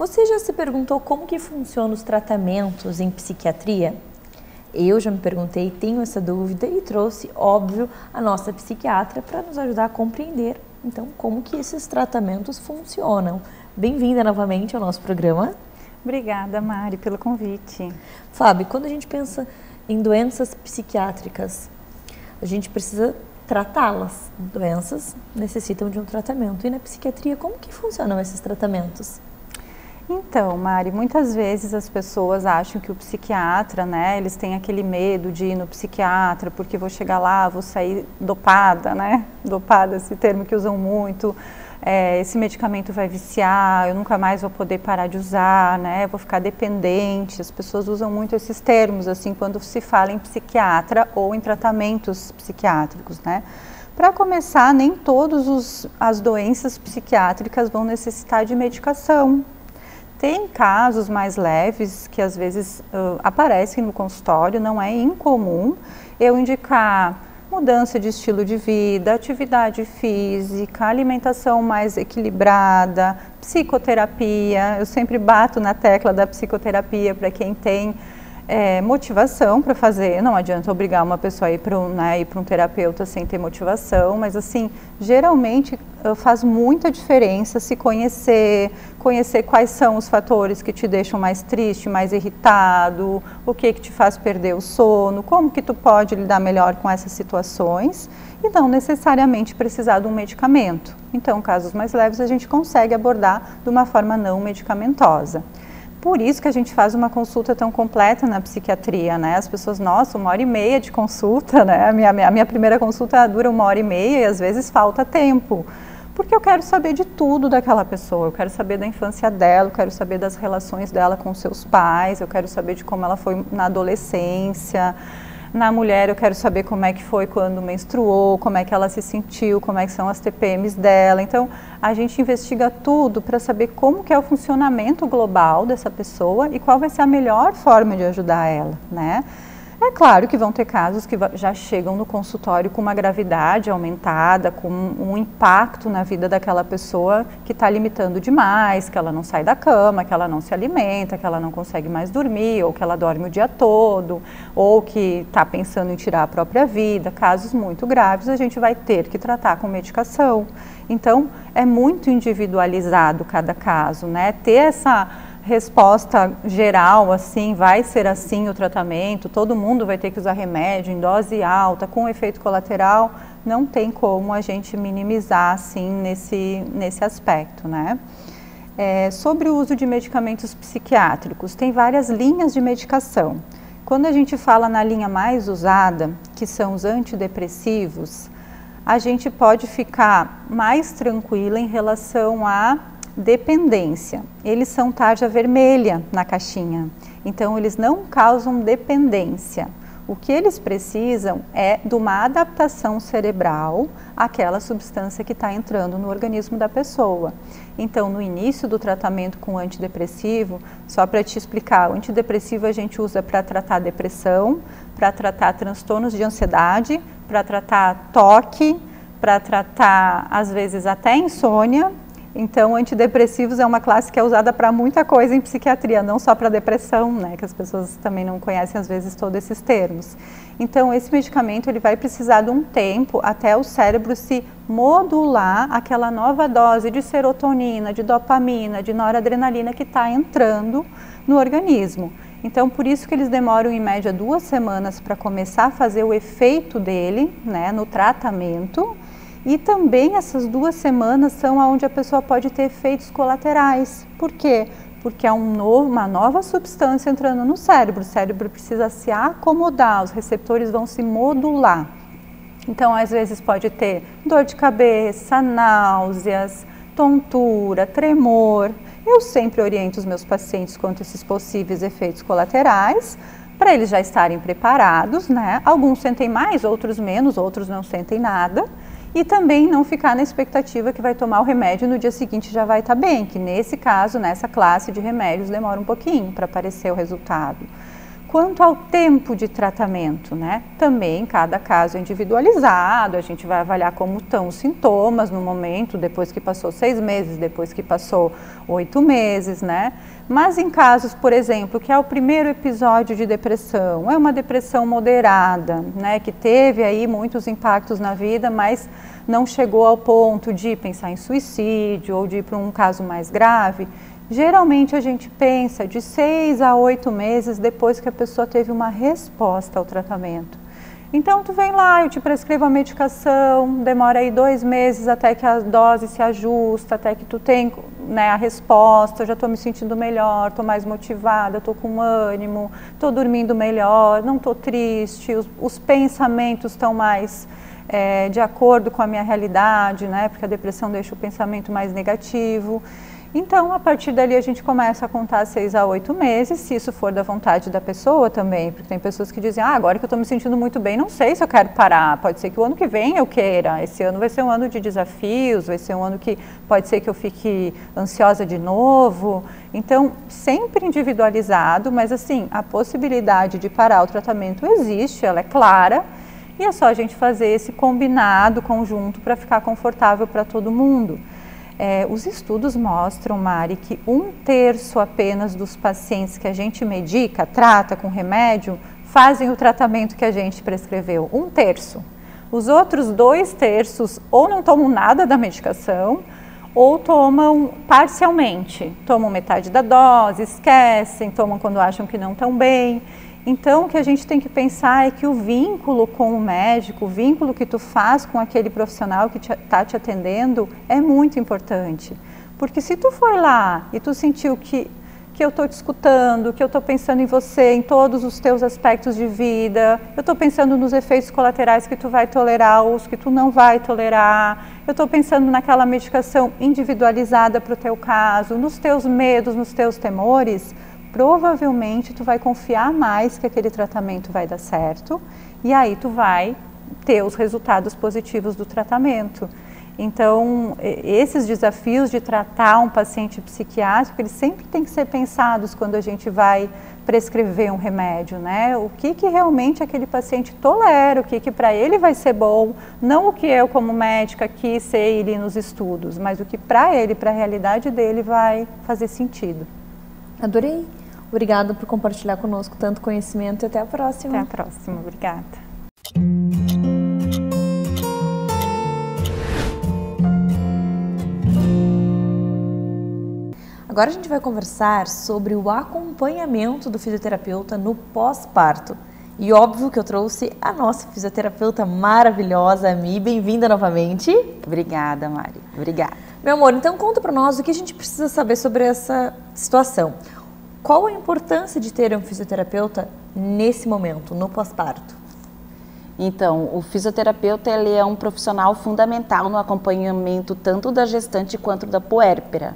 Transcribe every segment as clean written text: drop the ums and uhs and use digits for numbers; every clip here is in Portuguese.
Você já se perguntou como que funcionam os tratamentos em psiquiatria? Eu já me perguntei, tenho essa dúvida e trouxe, óbvio, a nossa psiquiatra para nos ajudar a compreender, então, como que esses tratamentos funcionam. Bem-vinda novamente ao nosso programa. Obrigada, Mari, pelo convite. Fábio, quando a gente pensa em doenças psiquiátricas, a gente precisa tratá-las. Doenças necessitam de um tratamento. E na psiquiatria, como que funcionam esses tratamentos? Então, Mari, muitas vezes as pessoas acham que o psiquiatra, né, eles têm aquele medo de ir no psiquiatra, porque vou chegar lá, vou sair dopada, né? Dopada, esse termo que usam muito. Esse medicamento vai viciar, eu nunca mais vou poder parar de usar, né? Vou ficar dependente. As pessoas usam muito esses termos, assim, quando se fala em psiquiatra ou em tratamentos psiquiátricos, né? Para começar, nem todas as doenças psiquiátricas vão necessitar de medicação. Tem casos mais leves que às vezes aparecem no consultório, não é incomum eu indicar mudança de estilo de vida, atividade física, alimentação mais equilibrada, psicoterapia. Eu sempre bato na tecla da psicoterapia para quem tem motivação para fazer. Não adianta obrigar uma pessoa a ir para um terapeuta sem ter motivação, mas assim, geralmente faz muita diferença se conhecer quais são os fatores que te deixam mais triste, mais irritado, o que te faz perder o sono, como que tu pode lidar melhor com essas situações e não necessariamente precisar de um medicamento. Então, casos mais leves a gente consegue abordar de uma forma não medicamentosa. Por isso que a gente faz uma consulta tão completa na psiquiatria, né? As pessoas, nossa, 1h30 de consulta, né? A minha primeira consulta dura 1h30 e às vezes falta tempo. Porque eu quero saber de tudo daquela pessoa, eu quero saber da infância dela, eu quero saber das relações dela com seus pais, eu quero saber de como ela foi na adolescência. Na mulher eu quero saber como é que foi quando menstruou, como é que ela se sentiu, como é que são as TPMs dela. Então, a gente investiga tudo para saber como que é o funcionamento global dessa pessoa e qual vai ser a melhor forma de ajudar ela, né? É claro que vão ter casos que já chegam no consultório com uma gravidade aumentada, com um impacto na vida daquela pessoa que está limitando demais, que ela não sai da cama, que ela não se alimenta, que ela não consegue mais dormir, ou que ela dorme o dia todo, ou que está pensando em tirar a própria vida. Casos muito graves a gente vai ter que tratar com medicação. Então, é muito individualizado cada caso, né? Ter essa resposta geral, assim, vai ser assim o tratamento, todo mundo vai ter que usar remédio em dose alta, com efeito colateral, não tem como a gente minimizar, assim, nesse aspecto, né? Sobre o uso de medicamentos psiquiátricos, tem várias linhas de medicação. Quando a gente fala na linha mais usada, que são os antidepressivos, a gente pode ficar mais tranquila em relação à dependência. Eles são tarja vermelha na caixinha, então eles não causam dependência. O que eles precisam é de uma adaptação cerebral àquela substância que está entrando no organismo da pessoa. Então, no início do tratamento com antidepressivo, só para te explicar, o antidepressivo a gente usa para tratar depressão, para tratar transtornos de ansiedade, para tratar toque, para tratar, às vezes, até insônia. Então, antidepressivos é uma classe que é usada para muita coisa em psiquiatria, não só para depressão, né, que as pessoas também não conhecem às vezes todos esses termos. Então, esse medicamento ele vai precisar de um tempo até o cérebro se modular aquela nova dose de serotonina, de dopamina, de noradrenalina que está entrando no organismo. Então, por isso que eles demoram em média 2 semanas para começar a fazer o efeito dele, né, no tratamento. E também essas 2 semanas são onde a pessoa pode ter efeitos colaterais. Por quê? Porque é uma nova substância entrando no cérebro. O cérebro precisa se acomodar, os receptores vão se modular. Então, às vezes pode ter dor de cabeça, náuseas, tontura, tremor. Eu sempre oriento os meus pacientes quanto a esses possíveis efeitos colaterais, para eles já estarem preparados, né? Alguns sentem mais, outros menos, outros não sentem nada. E também não ficar na expectativa que vai tomar o remédio e no dia seguinte já vai estar bem, que nesse caso, nessa classe de remédios, demora um pouquinho para aparecer o resultado. Quanto ao tempo de tratamento, né? Também cada caso é individualizado, a gente vai avaliar como estão os sintomas no momento, depois que passou 6 meses, depois que passou 8 meses, né? Mas em casos, por exemplo, que é o primeiro episódio de depressão, é uma depressão moderada, né? Que teve aí muitos impactos na vida, mas não chegou ao ponto de pensar em suicídio ou de ir para um caso mais grave. Geralmente a gente pensa de 6 a 8 meses depois que a pessoa teve uma resposta ao tratamento. Então tu vem lá, eu te prescrevo a medicação, demora aí 2 meses até que a dose se ajusta, até que tu tem, né, a resposta, eu já estou me sentindo melhor, estou mais motivada, estou com ânimo, estou dormindo melhor, não estou triste, os pensamentos estão mais de acordo com a minha realidade, né, porque a depressão deixa o pensamento mais negativo. Então, a partir dali a gente começa a contar 6 a 8 meses, se isso for da vontade da pessoa também, porque tem pessoas que dizem, agora que eu estou me sentindo muito bem, não sei se eu quero parar, pode ser que o ano que vem eu queira, esse ano vai ser um ano de desafios, vai ser um ano que pode ser que eu fique ansiosa de novo. Então, sempre individualizado, mas assim, a possibilidade de parar o tratamento existe, ela é clara, e é só a gente fazer esse combinado, conjunto, para ficar confortável para todo mundo. Os estudos mostram, Mari, que 1/3 apenas dos pacientes que a gente medica, trata com remédio, fazem o tratamento que a gente prescreveu. 1/3. Os outros 2/3 ou não tomam nada da medicação ou tomam parcialmente. Tomam metade da dose, esquecem, tomam quando acham que não estão bem. Então, o que a gente tem que pensar é que o vínculo com o médico, o vínculo que tu faz com aquele profissional que está te atendendo é muito importante. Porque se tu foi lá e tu sentiu que eu estou te escutando, que eu estou pensando em você, em todos os teus aspectos de vida, eu estou pensando nos efeitos colaterais que tu vai tolerar, os que tu não vai tolerar, eu estou pensando naquela medicação individualizada para o teu caso, nos teus medos, nos teus temores, provavelmente tu vai confiar mais que aquele tratamento vai dar certo e aí tu vai ter os resultados positivos do tratamento. Então, esses desafios de tratar um paciente psiquiátrico, eles sempre têm que ser pensados quando a gente vai prescrever um remédio, né? O que realmente aquele paciente tolera, o que para ele vai ser bom, não o que eu como médica quis sei ali nos estudos, mas o que para ele, para a realidade dele vai fazer sentido. Adorei! Obrigada por compartilhar conosco tanto conhecimento e até a próxima. Até a próxima, obrigada. Agora a gente vai conversar sobre o acompanhamento do fisioterapeuta no pós-parto. E óbvio que eu trouxe a nossa fisioterapeuta maravilhosa, a Mi. Bem-vinda novamente. Obrigada, Mari. Obrigada. Meu amor, então conta para nós o que a gente precisa saber sobre essa situação. Qual a importância de ter um fisioterapeuta nesse momento, no pós-parto? Então, o fisioterapeuta ele é um profissional fundamental no acompanhamento tanto da gestante quanto da puérpera.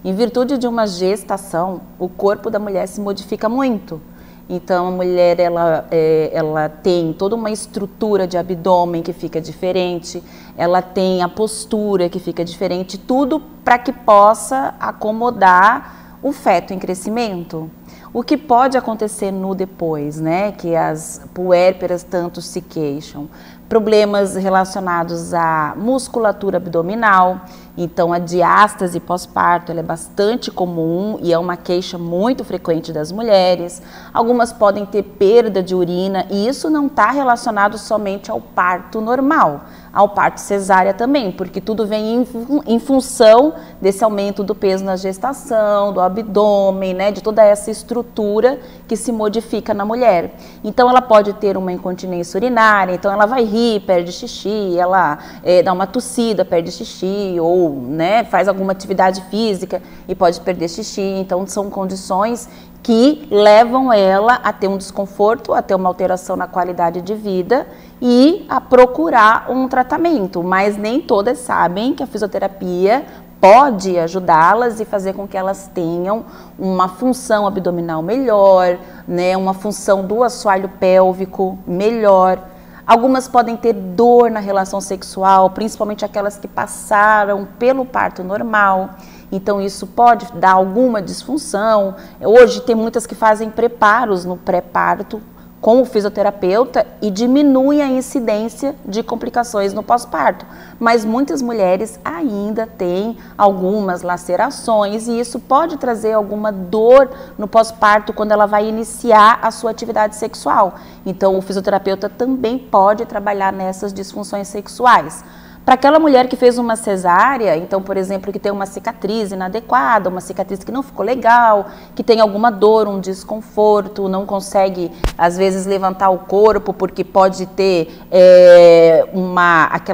Em virtude de uma gestação, o corpo da mulher se modifica muito. Então, a mulher ela tem toda uma estrutura de abdômen que fica diferente, ela tem a postura que fica diferente, tudo para que possa acomodar o feto em crescimento. O que pode acontecer no depois, né? Que as puérperas tanto se queixam. Problemas relacionados à musculatura abdominal. Então, a diástase pós-parto ela é bastante comum e é uma queixa muito frequente das mulheres. Algumas podem ter perda de urina e isso não está relacionado somente ao parto normal, ao parto cesárea também, porque tudo vem em função desse aumento do peso na gestação, do abdômen, né, de toda essa estrutura que se modifica na mulher. Então, ela pode ter uma incontinência urinária, então ela vai rir, perde xixi, ela dá uma tossida, perde xixi, ou né, faz alguma atividade física e pode perder xixi. Então, são condições que levam ela a ter um desconforto, a ter uma alteração na qualidade de vida e a procurar um tratamento. Mas nem todas sabem que a fisioterapia pode ajudá-las e fazer com que elas tenham uma função abdominal melhor, né, uma função do assoalho pélvico melhor. Algumas podem ter dor na relação sexual, principalmente aquelas que passaram pelo parto normal. então isso pode dar alguma disfunção. Hoje tem muitas que fazem preparos no pré-parto com o fisioterapeuta e diminui a incidência de complicações no pós-parto. Mas muitas mulheres ainda têm algumas lacerações e isso pode trazer alguma dor no pós-parto quando ela vai iniciar a sua atividade sexual. Então o fisioterapeuta também pode trabalhar nessas disfunções sexuais. Para aquela mulher que fez uma cesárea, então, por exemplo, que tem uma cicatriz inadequada, uma cicatriz que não ficou legal, que tem alguma dor, um desconforto, não consegue, às vezes, levantar o corpo porque pode ter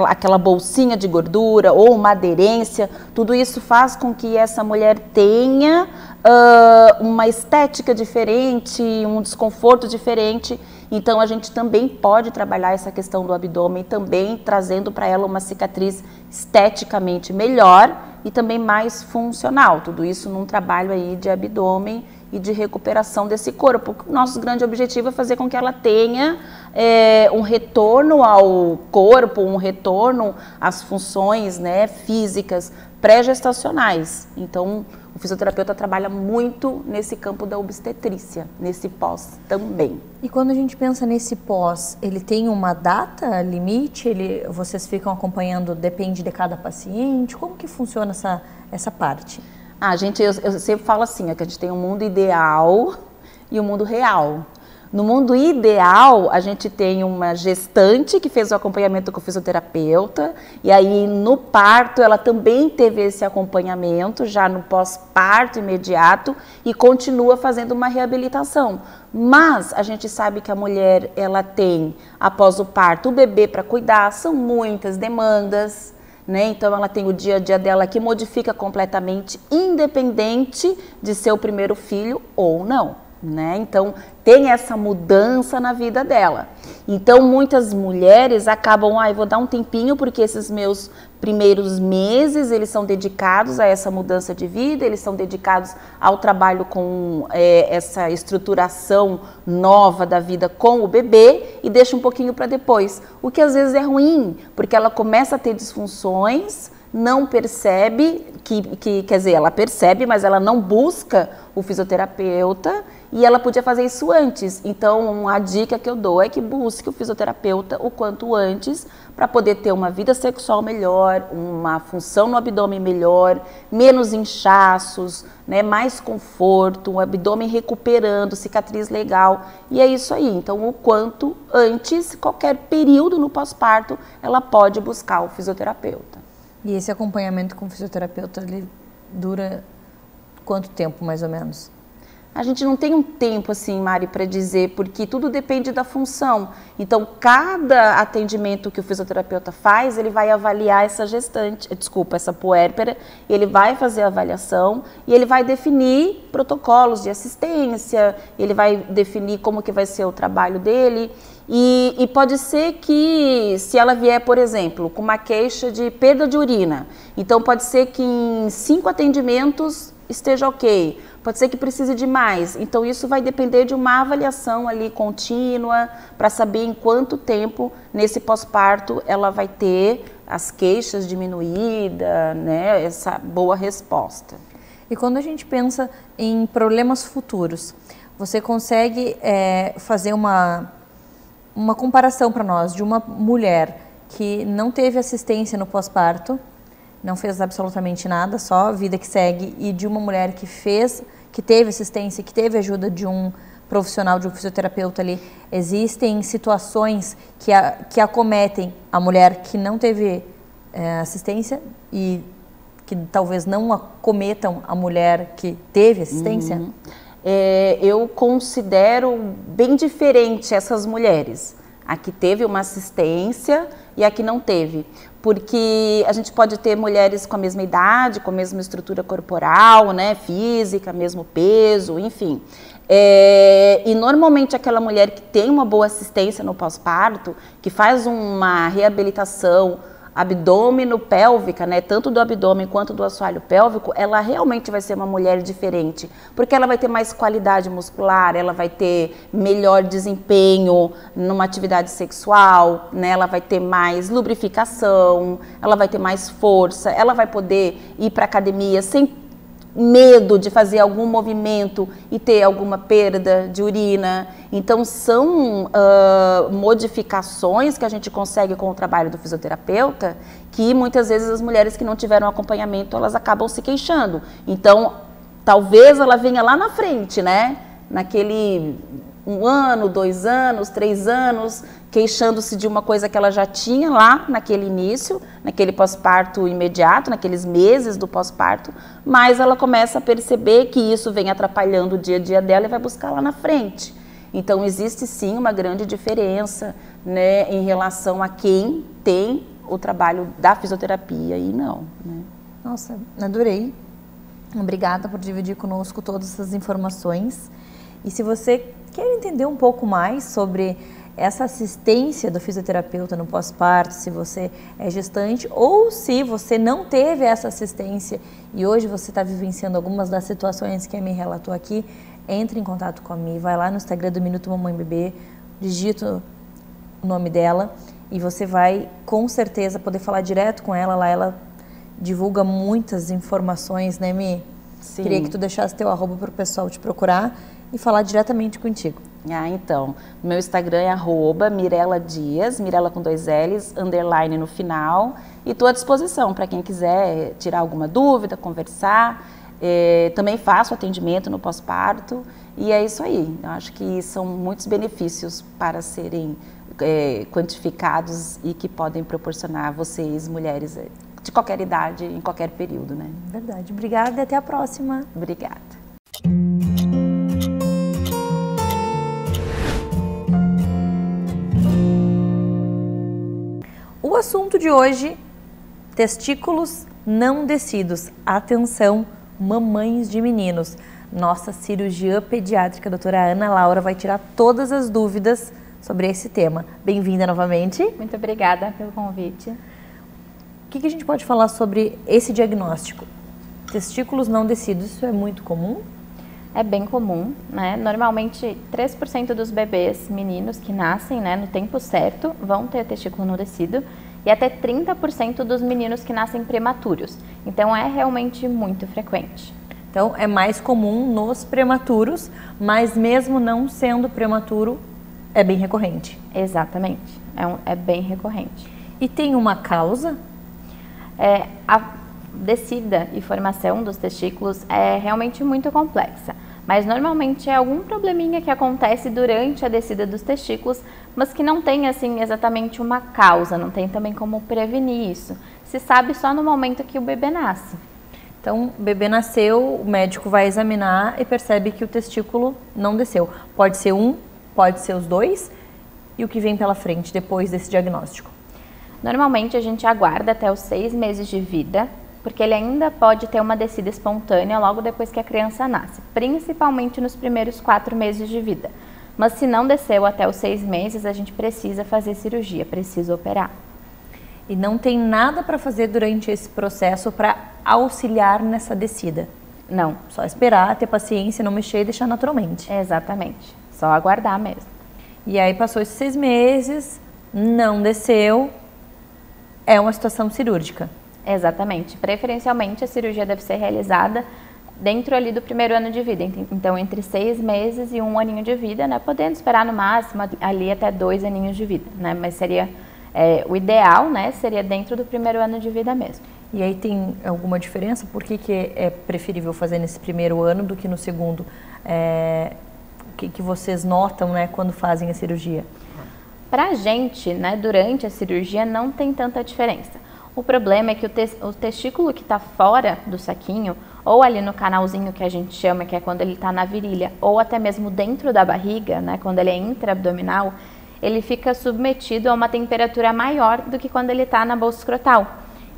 aquela bolsinha de gordura ou uma aderência, tudo isso faz com que essa mulher tenha uma estética diferente, um desconforto diferente. Então, a gente também pode trabalhar essa questão do abdômen, também trazendo para ela uma cicatriz esteticamente melhor e também mais funcional. Tudo isso num trabalho aí de abdômen e de recuperação desse corpo. O nosso grande objetivo é fazer com que ela tenha um retorno ao corpo, um retorno às funções, né, físicas pré-gestacionais. Então, o fisioterapeuta trabalha muito nesse campo da obstetrícia, nesse pós também. E quando a gente pensa nesse pós, ele tem uma data limite? Vocês ficam acompanhando, depende de cada paciente? Como que funciona essa parte? Eu sempre falo assim, que a gente tem um mundo ideal e um mundo real. No mundo ideal, a gente tem uma gestante que fez o acompanhamento com o fisioterapeuta, e aí no parto ela também teve esse acompanhamento, já no pós-parto imediato, e continua fazendo uma reabilitação. Mas a gente sabe que a mulher, ela tem, após o parto, o bebê para cuidar, são muitas demandas, né? Então ela tem o dia a dia dela que modifica completamente, independente de ser o primeiro filho ou não. Né? Então tem essa mudança na vida dela. Então muitas mulheres acabam, vou dar um tempinho porque esses meus primeiros meses eles são dedicados a essa mudança de vida, eles são dedicados ao trabalho com essa estruturação nova da vida com o bebê e deixa um pouquinho para depois, o que às vezes é ruim, porque ela começa a ter disfunções, não percebe, quer dizer, ela percebe, mas ela não busca o fisioterapeuta e ela podia fazer isso antes. Então, a dica que eu dou é que busque o fisioterapeuta o quanto antes para poder ter uma vida sexual melhor, uma função no abdômen melhor, menos inchaços, né, mais conforto, um abdômen recuperando, cicatriz legal. E é isso aí. Então, o quanto antes, qualquer período no pós-parto, ela pode buscar o fisioterapeuta. E esse acompanhamento com o fisioterapeuta, ele dura quanto tempo, mais ou menos? A gente não tem um tempo, assim, Mari, para dizer, porque tudo depende da função. Então, cada atendimento que o fisioterapeuta faz, ele vai avaliar essa essa puérpera, ele vai fazer a avaliação e ele vai definir protocolos de assistência, ele vai definir como que vai ser o trabalho dele. E pode ser que, se ela vier, por exemplo, com uma queixa de perda de urina, então pode ser que em 5 atendimentos esteja ok, pode ser que precise de mais. Então isso vai depender de uma avaliação ali contínua para saber em quanto tempo nesse pós-parto ela vai ter as queixas diminuídas, né, essa boa resposta. E quando a gente pensa em problemas futuros, você consegue fazer uma comparação para nós de uma mulher que não teve assistência no pós-parto, não fez absolutamente nada, só vida que segue, e de uma mulher que teve assistência, que teve ajuda de um profissional, de um fisioterapeuta ali. Existem situações que acometem a mulher que não teve assistência e que talvez não acometam a mulher que teve assistência? Eu considero bem diferente essas mulheres, a que teve uma assistência e a que não teve, porque a gente pode ter mulheres com a mesma idade, com a mesma estrutura corporal, né, física, mesmo peso, enfim. E normalmente aquela mulher que tem uma boa assistência no pós-parto, que faz uma reabilitação abdômeno-pélvica, né, tanto do abdômen quanto do assoalho pélvico, ela realmente vai ser uma mulher diferente, porque ela vai ter mais qualidade muscular, ela vai ter melhor desempenho numa atividade sexual, né, ela vai ter mais lubrificação, ela vai ter mais força, ela vai poder ir para a academia sem medo de fazer algum movimento e ter alguma perda de urina. Então, são modificações que a gente consegue com o trabalho do fisioterapeuta, que muitas vezes as mulheres que não tiveram acompanhamento, elas acabam se queixando. Então, talvez ela venha lá na frente, né? Naquele 1 ano, 2 anos, 3 anos, queixando-se de uma coisa que ela já tinha lá naquele início, naquele pós-parto imediato, naqueles meses do pós-parto, mas ela começa a perceber que isso vem atrapalhando o dia a dia dela e vai buscar lá na frente. Então, existe sim uma grande diferença, né, em relação a quem tem o trabalho da fisioterapia e não, né? Nossa, adorei. Obrigada por dividir conosco todas essas informações. E se você quer entender um pouco mais sobre essa assistência do fisioterapeuta no pós-parto, se você é gestante ou se você não teve essa assistência e hoje você está vivenciando algumas das situações que a Mi relatou aqui, entre em contato com a Mi, vai lá no Instagram do Minuto Mamãe Bebê, digita o nome dela e você vai com certeza poder falar direto com ela. Lá ela divulga muitas informações, né, Mi? Sim. Queria que tu deixasse teu arroba para o pessoal te procurar e falar diretamente contigo. Então, meu Instagram é @Mirela Dias, Mirela com 2 L's, _ no final, e estou à disposição para quem quiser tirar alguma dúvida, conversar. Também faço atendimento no pós-parto e é isso aí. Eu acho que são muitos benefícios para serem quantificados e que podem proporcionar a vocês, mulheres de qualquer idade, em qualquer período, né? Verdade. Obrigada e até a próxima. Obrigada. O assunto de hoje, testículos não descidos. Atenção, mamães de meninos. Nossa cirurgiã pediátrica, a doutora Ana Laura, vai tirar todas as dúvidas sobre esse tema. Bem-vinda novamente. Muito obrigada pelo convite. O que a gente pode falar sobre esse diagnóstico? Testículos não descidos, isso é muito comum? É bem comum, né? Normalmente 3% dos bebês meninos que nascem, né, no tempo certo vão ter testículo não descido e até 30% dos meninos que nascem prematuros. Então é realmente muito frequente. Então é mais comum nos prematuros, mas mesmo não sendo prematuro, é bem recorrente. Exatamente, é bem recorrente. E tem uma causa? A descida e formação dos testículos é realmente muito complexa, mas normalmente é algum probleminha que acontece durante a descida dos testículos, mas que não tem assim exatamente uma causa, não tem também como prevenir isso. Se sabe só no momento que o bebê nasce. Então, o bebê nasceu, o médico vai examinar e percebe que o testículo não desceu. Pode ser um, pode ser os dois. E o que vem pela frente depois desse diagnóstico? Normalmente a gente aguarda até os 6 meses de vida, porque ele ainda pode ter uma descida espontânea logo depois que a criança nasce, principalmente nos primeiros 4 meses de vida. Mas se não desceu até os 6 meses, a gente precisa fazer cirurgia, precisa operar. E não tem nada para fazer durante esse processo para auxiliar nessa descida? Não. Só esperar, ter paciência, não mexer e deixar naturalmente? Exatamente, só aguardar mesmo. E aí passou esses 6 meses, não desceu, é uma situação cirúrgica? Exatamente. Preferencialmente a cirurgia deve ser realizada dentro ali do primeiro ano de vida. Então entre 6 meses e 1 aninho de vida, né? Podendo esperar no máximo ali até 2 aninhos de vida, né? Mas seria o ideal, né? Seria dentro do primeiro ano de vida mesmo. E aí tem alguma diferença? Por que é preferível fazer nesse primeiro ano do que no segundo? O que vocês notam, né, quando fazem a cirurgia? Pra gente, né, durante a cirurgia não tem tanta diferença. O problema é que o testículo que está fora do saquinho, ou ali no canalzinho que a gente chama, que é quando ele está na virilha, ou até mesmo dentro da barriga, né, quando ele é intraabdominal, ele fica submetido a uma temperatura maior do que quando ele está na bolsa escrotal.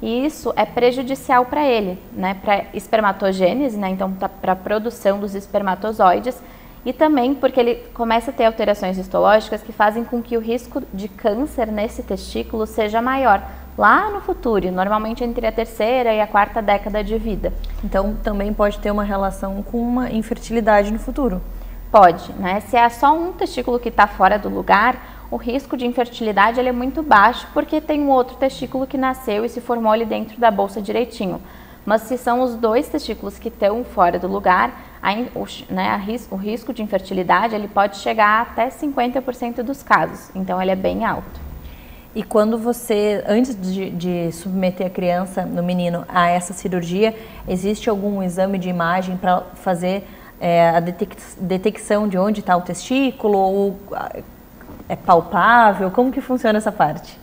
E isso é prejudicial para ele, né, para espermatogênese, né, então para a produção dos espermatozoides, e também porque ele começa a ter alterações histológicas que fazem com que o risco de câncer nesse testículo seja maior lá no futuro, normalmente entre a 3ª e a 4ª década de vida. Então também pode ter uma relação com uma infertilidade no futuro? Pode, né? Se é só um testículo que está fora do lugar, o risco de infertilidade ele é muito baixo porque tem um outro testículo que nasceu e se formou ali dentro da bolsa direitinho. Mas se são os 2 testículos que estão fora do lugar, o risco de infertilidade ele pode chegar até 50% dos casos, então ele é bem alto. E quando você, antes de submeter a criança, no menino, a essa cirurgia, existe algum exame de imagem para fazer a detecção de onde está o testículo? Ou é palpável? Como que funciona essa parte?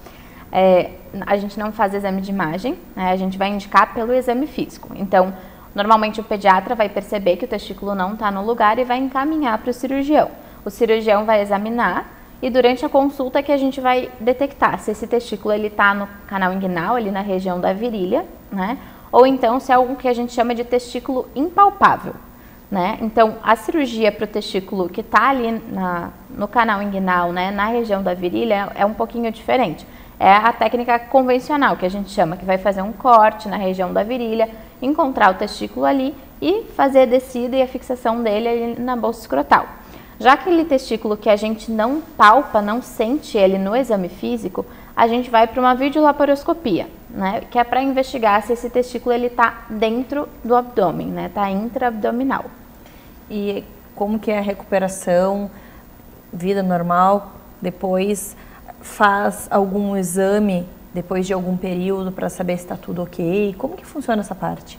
A gente não faz exame de imagem, né? A gente vai indicar pelo exame físico. Então, normalmente o pediatra vai perceber que o testículo não está no lugar e vai encaminhar para o cirurgião. O cirurgião vai examinar e durante a consulta que a gente vai detectar se esse testículo está no canal inguinal, ali na região da virilha, né? Ou então se é algo que a gente chama de testículo impalpável, né? Então, a cirurgia para o testículo que está ali no canal inguinal, né, na região da virilha, é um pouquinho diferente. É a técnica convencional que a gente chama, que vai fazer um corte na região da virilha, encontrar o testículo ali e fazer a descida e a fixação dele ali na bolsa escrotal. Já aquele testículo que a gente não palpa, não sente ele no exame físico, a gente vai para uma videolaparoscopia, né, que é para investigar se esse testículo está dentro do abdômen, né, está intraabdominal. E como que é a recuperação, vida normal, depois faz algum exame depois de algum período para saber se está tudo ok? Como que funciona essa parte?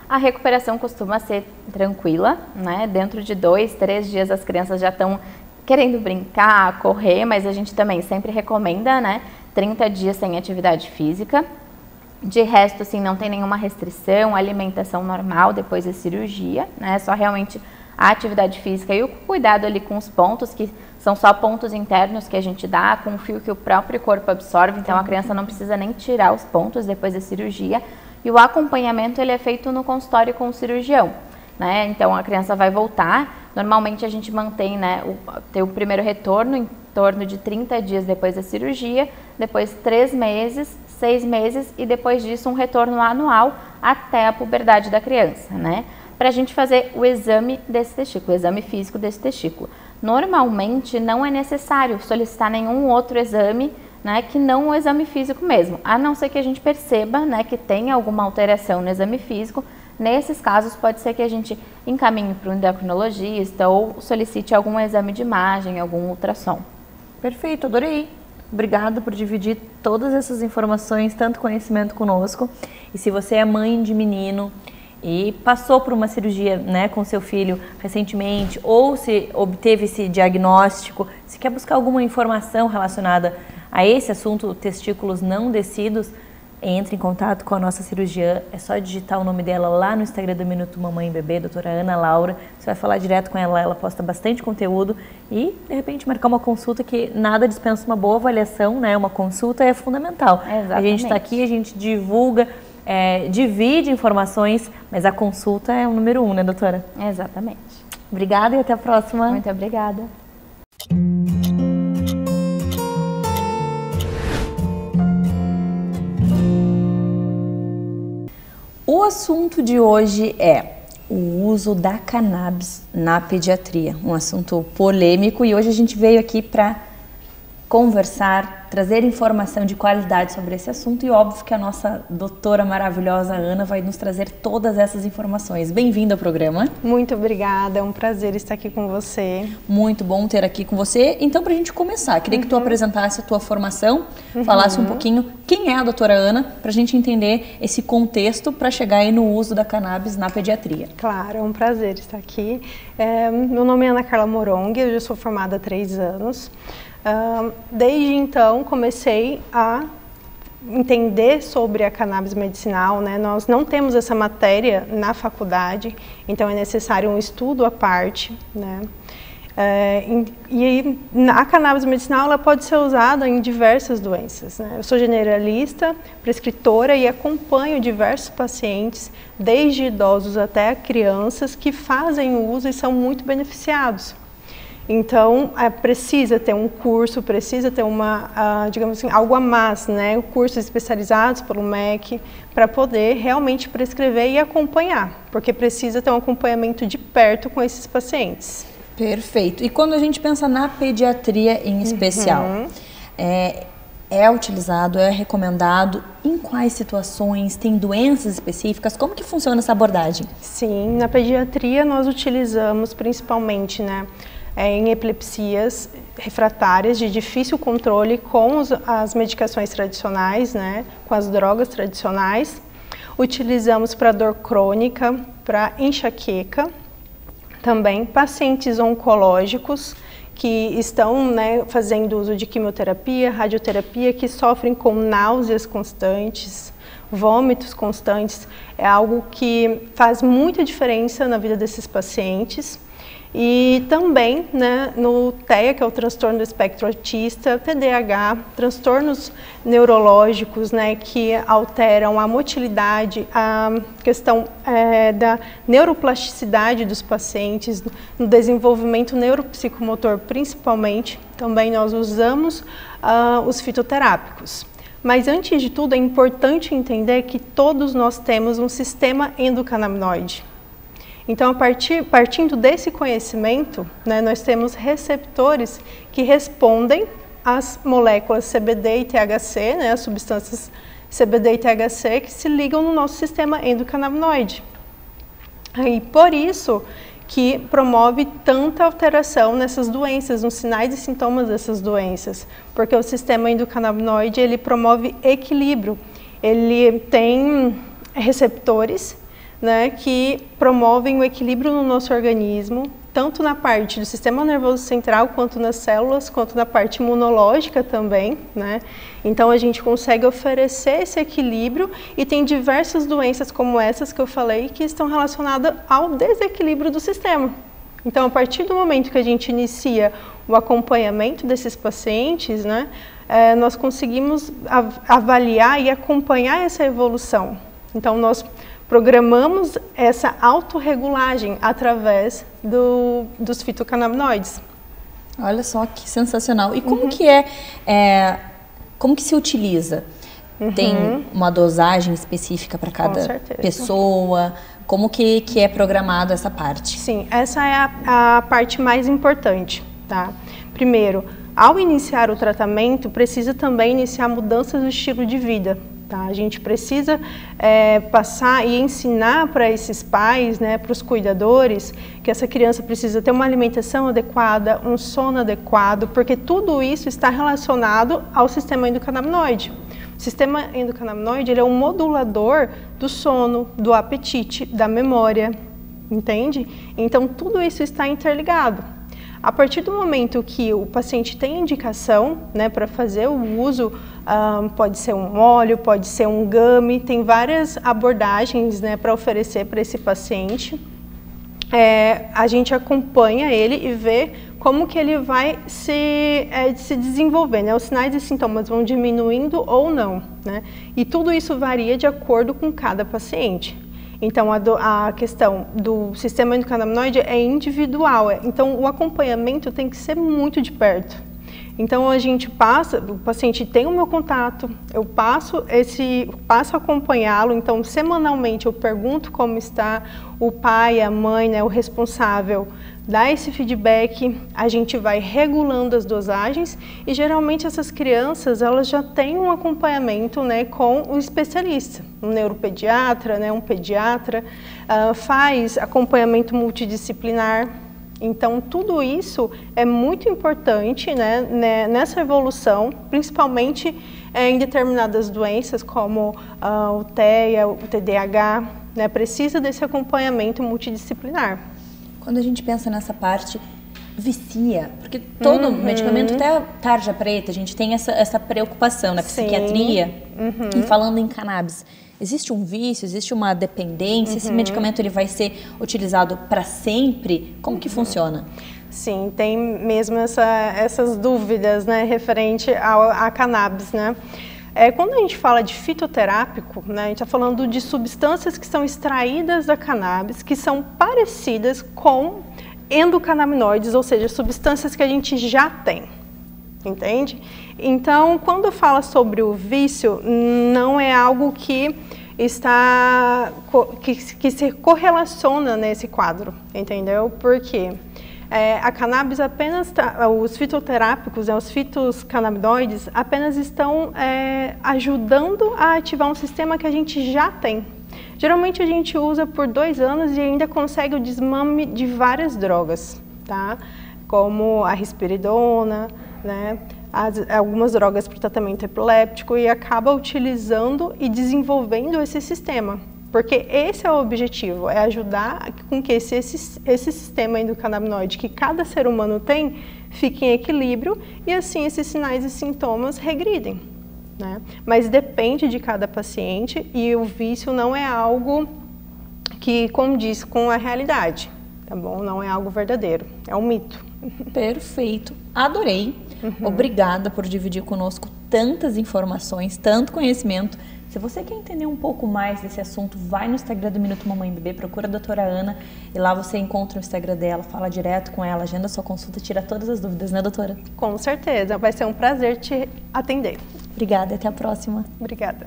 A recuperação costuma ser tranquila, né? Dentro de 2, 3 dias as crianças já estão querendo brincar, correr, mas a gente também sempre recomenda, né? 30 dias sem atividade física. De resto, assim, não tem nenhuma restrição, alimentação normal depois da cirurgia, né? Só realmente a atividade física e o cuidado ali com os pontos, que são só pontos internos que a gente dá, com o fio que o próprio corpo absorve, então a criança não precisa nem tirar os pontos depois da cirurgia. E o acompanhamento ele é feito no consultório com o cirurgião, né? Então a criança vai voltar, normalmente a gente mantém, né, tem o primeiro retorno em torno de 30 dias depois da cirurgia, depois 3 meses, 6 meses e depois disso um retorno anual até a puberdade da criança, né? Para a gente fazer o exame desse testículo, o exame físico desse testículo. Normalmente não é necessário solicitar nenhum outro exame, né, que não o exame físico mesmo, a não ser que a gente perceba, né, que tem alguma alteração no exame físico. Nesses casos pode ser que a gente encaminhe para um endocrinologista ou solicite algum exame de imagem, algum ultrassom. Perfeito, adorei. Obrigada por dividir todas essas informações, tanto conhecimento conosco. E se você é mãe de menino e passou por uma cirurgia, né, com seu filho recentemente, ou se obteve esse diagnóstico, se quer buscar alguma informação relacionada a esse assunto, testículos não descidos, entre em contato com a nossa cirurgiã. É só digitar o nome dela lá no Instagram do Minuto Mamãe e Bebê, doutora Ana Laura. Você vai falar direto com ela, ela posta bastante conteúdo e, de repente, marcar uma consulta, que nada dispensa uma boa avaliação, né? Uma consulta é fundamental. Exatamente. A gente está aqui, a gente divulga, divide informações, mas a consulta é o número 1, né, doutora? Exatamente. Obrigada e até a próxima. Muito obrigada. O assunto de hoje é o uso da cannabis na pediatria, um assunto polêmico, e hoje a gente veio aqui para conversar, trazer informação de qualidade sobre esse assunto, e óbvio que a nossa doutora maravilhosa Ana vai nos trazer todas essas informações. Bem-vinda ao programa. Muito obrigada, é um prazer estar aqui com você. Muito bom ter aqui com você. Então, para a gente começar, queria que tu apresentasse a tua formação, falasse um pouquinho quem é a doutora Ana, para a gente entender esse contexto para chegar aí no uso da cannabis na pediatria. Claro, é um prazer estar aqui. Meu nome é Ana Carla Morong, eu já sou formada há 3 anos. Desde então comecei a entender sobre a cannabis medicinal, né? Nós não temos essa matéria na faculdade, então é necessário um estudo à parte, né? E a cannabis medicinal ela pode ser usada em diversas doenças, né? Eu sou generalista, prescritora e acompanho diversos pacientes, desde idosos até crianças, que fazem uso e são muito beneficiados. Então, precisa ter um curso, precisa ter digamos assim, algo a mais, né? Cursos especializados pelo MEC, para poder realmente prescrever e acompanhar, porque precisa ter um acompanhamento de perto com esses pacientes. Perfeito. E quando a gente pensa na pediatria em especial, é utilizado, é recomendado? Em quais situações? Tem doenças específicas? Como que funciona essa abordagem? Sim, na pediatria nós utilizamos principalmente, né, em epilepsias refratárias de difícil controle com as medicações tradicionais, né, com as drogas tradicionais. Utilizamos para dor crônica, para enxaqueca, também pacientes oncológicos que estão, né, fazendo uso de quimioterapia, radioterapia, que sofrem com náuseas constantes, vômitos constantes. É algo que faz muita diferença na vida desses pacientes. E também, né, no TEA, que é o transtorno do espectro autista, TDAH, transtornos neurológicos, né, que alteram a motilidade, a questão da neuroplasticidade dos pacientes, no desenvolvimento neuropsicomotor principalmente. Também nós usamos os fitoterápicos. Mas antes de tudo é importante entender que todos nós temos um sistema endocannabinoide. Então, partindo desse conhecimento, né, nós temos receptores que respondem às moléculas CBD e THC, né, as substâncias CBD e THC que se ligam no nosso sistema endocannabinoide. E por isso que promove tanta alteração nessas doenças, nos sinais e sintomas dessas doenças, porque o sistema endocannabinoide ele promove equilíbrio, ele tem receptores, né, que promovem o equilíbrio no nosso organismo, tanto na parte do sistema nervoso central, quanto nas células, quanto na parte imunológica também, né? Então a gente consegue oferecer esse equilíbrio e tem diversas doenças como essas que eu falei que estão relacionadas ao desequilíbrio do sistema. Então a partir do momento que a gente inicia o acompanhamento desses pacientes, né, nós conseguimos avaliar e acompanhar essa evolução. Então nós programamos essa autorregulagem através dos fitocannabinoides. Olha só que sensacional. E como que como que se utiliza? Tem uma dosagem específica para cada pessoa? Como que é programado essa parte? Sim, essa é a parte mais importante, tá? Primeiro, ao iniciar o tratamento, precisa também iniciar mudanças do estilo de vida. Tá? A gente precisa passar e ensinar para esses pais, né, para os cuidadores, que essa criança precisa ter uma alimentação adequada, um sono adequado, porque tudo isso está relacionado ao sistema endocannabinoide. O sistema endocannabinoide ele é um modulador do sono, do apetite, da memória, entende? Então tudo isso está interligado. A partir do momento que o paciente tem indicação, né, para fazer o uso, pode ser um óleo, pode ser um gummy, tem várias abordagens, né, para oferecer para esse paciente. A gente acompanha ele e vê como que ele vai se desenvolver, né? Os sinais e sintomas vão diminuindo ou não, né? E tudo isso varia de acordo com cada paciente. Então, a questão do sistema endocannabinoide é individual, então o acompanhamento tem que ser muito de perto. Então, o paciente tem o meu contato, eu passo a acompanhá-lo, então semanalmente eu pergunto como está, o pai, a mãe, né, o responsável, dá esse feedback, a gente vai regulando as dosagens e geralmente essas crianças elas já têm um acompanhamento, né, com o especialista, um neuropediatra, né, um pediatra, faz acompanhamento multidisciplinar. Então tudo isso é muito importante, né, nessa evolução, principalmente em determinadas doenças como o TEA, o TDAH, né, precisa desse acompanhamento multidisciplinar. Quando a gente pensa nessa parte, vicia, porque todo medicamento, até a tarja preta, a gente tem essa preocupação na psiquiatria. E falando em cannabis, existe um vício, existe uma dependência? Esse medicamento ele vai ser utilizado para sempre? Como que funciona? Sim, tem mesmo essas dúvidas, né, referente a cannabis, né? Quando a gente fala de fitoterápico, né, a gente está falando de substâncias que são extraídas da cannabis, que são parecidas com endocannabinoides, ou seja, substâncias que a gente já tem, entende? Então, quando fala sobre o vício, não é algo que se correlaciona nesse quadro, entendeu? Por quê? A cannabis apenas, os fitoterápicos, os fitocannabinoides, apenas estão ajudando a ativar um sistema que a gente já tem. Geralmente a gente usa por 2 anos e ainda consegue o desmame de várias drogas, tá? Como a risperidona, né? Algumas drogas para o tratamento epiléptico, e acaba utilizando e desenvolvendo esse sistema. Porque esse é o objetivo, é ajudar com que esse sistema endocannabinoide que cada ser humano tem, fique em equilíbrio e assim esses sinais e sintomas regridem, né? Mas depende de cada paciente e o vício não é algo que condiz com a realidade, tá bom? Não é algo verdadeiro, é um mito. Perfeito, adorei. Obrigada por dividir conosco tantas informações, tanto conhecimento. Se você quer entender um pouco mais desse assunto, vai no Instagram do Minuto Mamãe Bebê, procura a doutora Ana e lá você encontra o Instagram dela, fala direto com ela, agenda sua consulta, tira todas as dúvidas, né, doutora? Com certeza, vai ser um prazer te atender. Obrigada, até a próxima. Obrigada.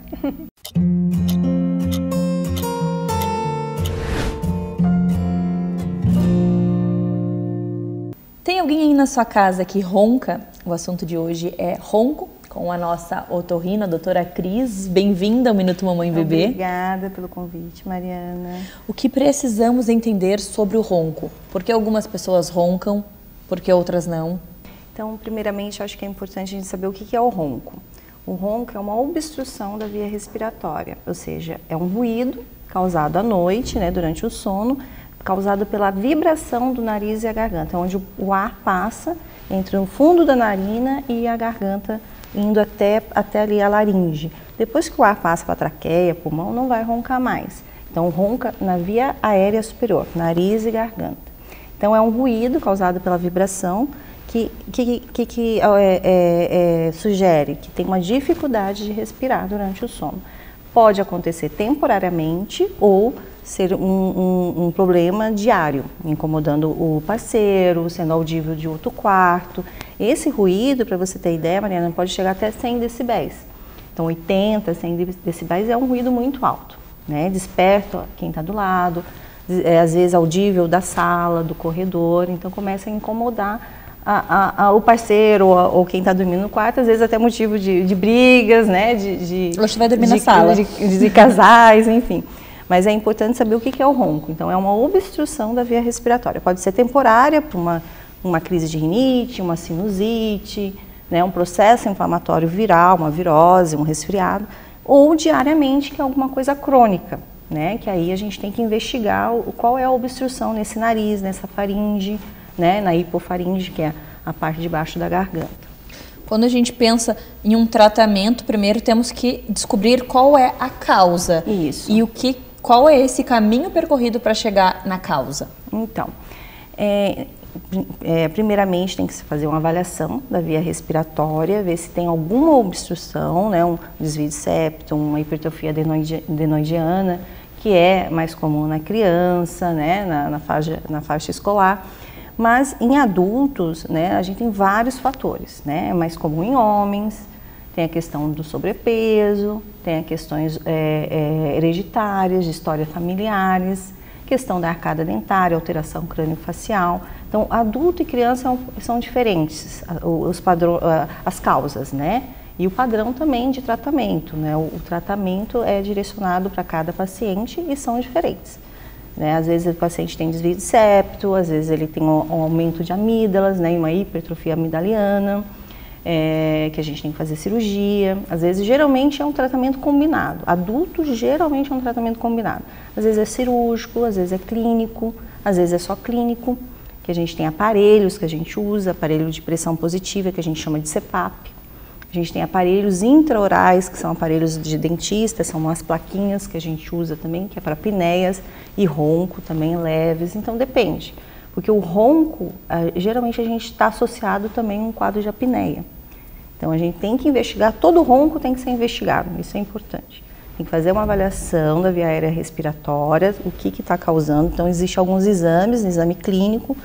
Tem alguém aí na sua casa que ronca? O assunto de hoje é ronco, com a nossa otorrino, a doutora Cris. Bem-vinda ao Minuto Mamãe Bebê. Obrigada pelo convite, Mariana. O que precisamos entender sobre o ronco? Por que algumas pessoas roncam, por que outras não? Então, primeiramente, eu acho que é importante a gente saber o que é o ronco. O ronco é uma obstrução da via respiratória, ou seja, é um ruído causado à noite, né, durante o sono, causado pela vibração do nariz e a garganta, onde o ar passa entre o fundo da narina e a garganta, indo até ali a laringe. Depois que o ar passa para a traqueia, pulmão, não vai roncar mais. Então, ronca na via aérea superior, nariz e garganta. Então, é um ruído causado pela vibração que sugere que tem uma dificuldade de respirar durante o sono. Pode acontecer temporariamente ou ser um problema diário, incomodando o parceiro, sendo audível de outro quarto. Esse ruído, para você ter ideia, Mariana, pode chegar até 100 decibéis. Então, 80, 100 decibéis é um ruído muito alto, né? Desperta quem está do lado, às vezes audível da sala, do corredor, então começa a incomodar o parceiro ou quem está dormindo no quarto, às vezes até motivo de brigas, né? Você vai dormir na sala. De casais, enfim. Mas é importante saber o que é o ronco. Então, é uma obstrução da via respiratória. Pode ser temporária, por uma crise de rinite, uma sinusite, né, um processo inflamatório viral, uma virose, um resfriado, ou diariamente, que é alguma coisa crônica, né, que aí a gente tem que investigar qual é a obstrução nesse nariz, nessa faringe, né, na hipofaringe, que é a parte de baixo da garganta. Quando a gente pensa em um tratamento, primeiro temos que descobrir qual é a causa. Isso. E qual é esse caminho percorrido para chegar na causa? Então, primeiramente tem que se fazer uma avaliação da via respiratória, ver se tem alguma obstrução, né, um desvio de septo, uma hipertrofia adenoidiana, que é mais comum na criança, né, na faixa escolar. Mas em adultos, né, a gente tem vários fatores, né, é mais comum em homens, tem a questão do sobrepeso, tem as questões hereditárias, de histórias familiares, questão da arcada dentária, alteração crâniofacial. Então, adulto e criança são diferentes, as causas, né? E o padrão também de tratamento, né? O tratamento é direcionado para cada paciente e são diferentes. Né? Às vezes o paciente tem desvio de septo, às vezes ele tem um aumento de amígdalas, né? Uma hipertrofia amidaliana, que a gente tem que fazer cirurgia. Às vezes, geralmente é um tratamento combinado. Adulto, geralmente é um tratamento combinado. Às vezes é cirúrgico, às vezes é clínico, às vezes é só clínico, que a gente tem aparelhos que a gente usa, aparelho de pressão positiva, que a gente chama de CPAP. A gente tem aparelhos intraorais, que são aparelhos de dentista, são umas plaquinhas que a gente usa também, que é para apneias, e ronco também leves, então depende. Porque o ronco, geralmente a gente está associado também a um quadro de apneia. Então a gente tem que investigar, todo ronco tem que ser investigado, isso é importante. Tem que fazer uma avaliação da via aérea respiratória, o que está causando. Então existem alguns exames, exame clínico,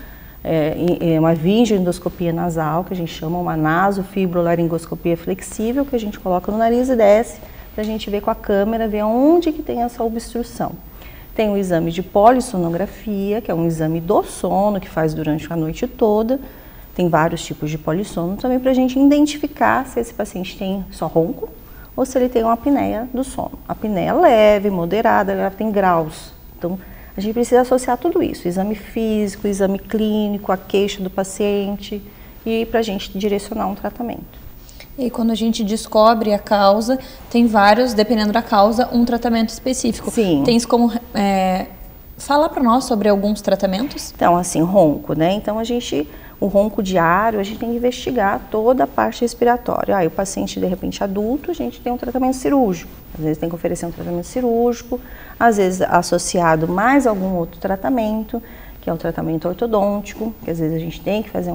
uma vingeendoscopia nasal, que a gente chama uma nasofibrolaringoscopia flexível, que a gente coloca no nariz e desce, para a gente ver com a câmera, ver onde que tem essa obstrução. Tem o exame de polissonografia, que é um exame do sono, que faz durante a noite toda. Tem vários tipos de polissono também para a gente identificar se esse paciente tem só ronco ou se ele tem uma apneia do sono. A apneia leve, moderada, ela tem graus. Então, a gente precisa associar tudo isso, exame físico, exame clínico, a queixa do paciente e para a gente direcionar um tratamento. E quando a gente descobre a causa, tem vários, dependendo da causa, um tratamento específico. Sim. Tens como falar para nós sobre alguns tratamentos? Então, assim, ronco, né? Então, o ronco diário, a gente tem que investigar toda a parte respiratória. Aí o paciente, de repente, adulto, a gente tem um tratamento cirúrgico. Às vezes tem que oferecer um tratamento cirúrgico, às vezes associado mais a algum outro tratamento, que é o tratamento ortodôntico, que às vezes a gente tem que fazer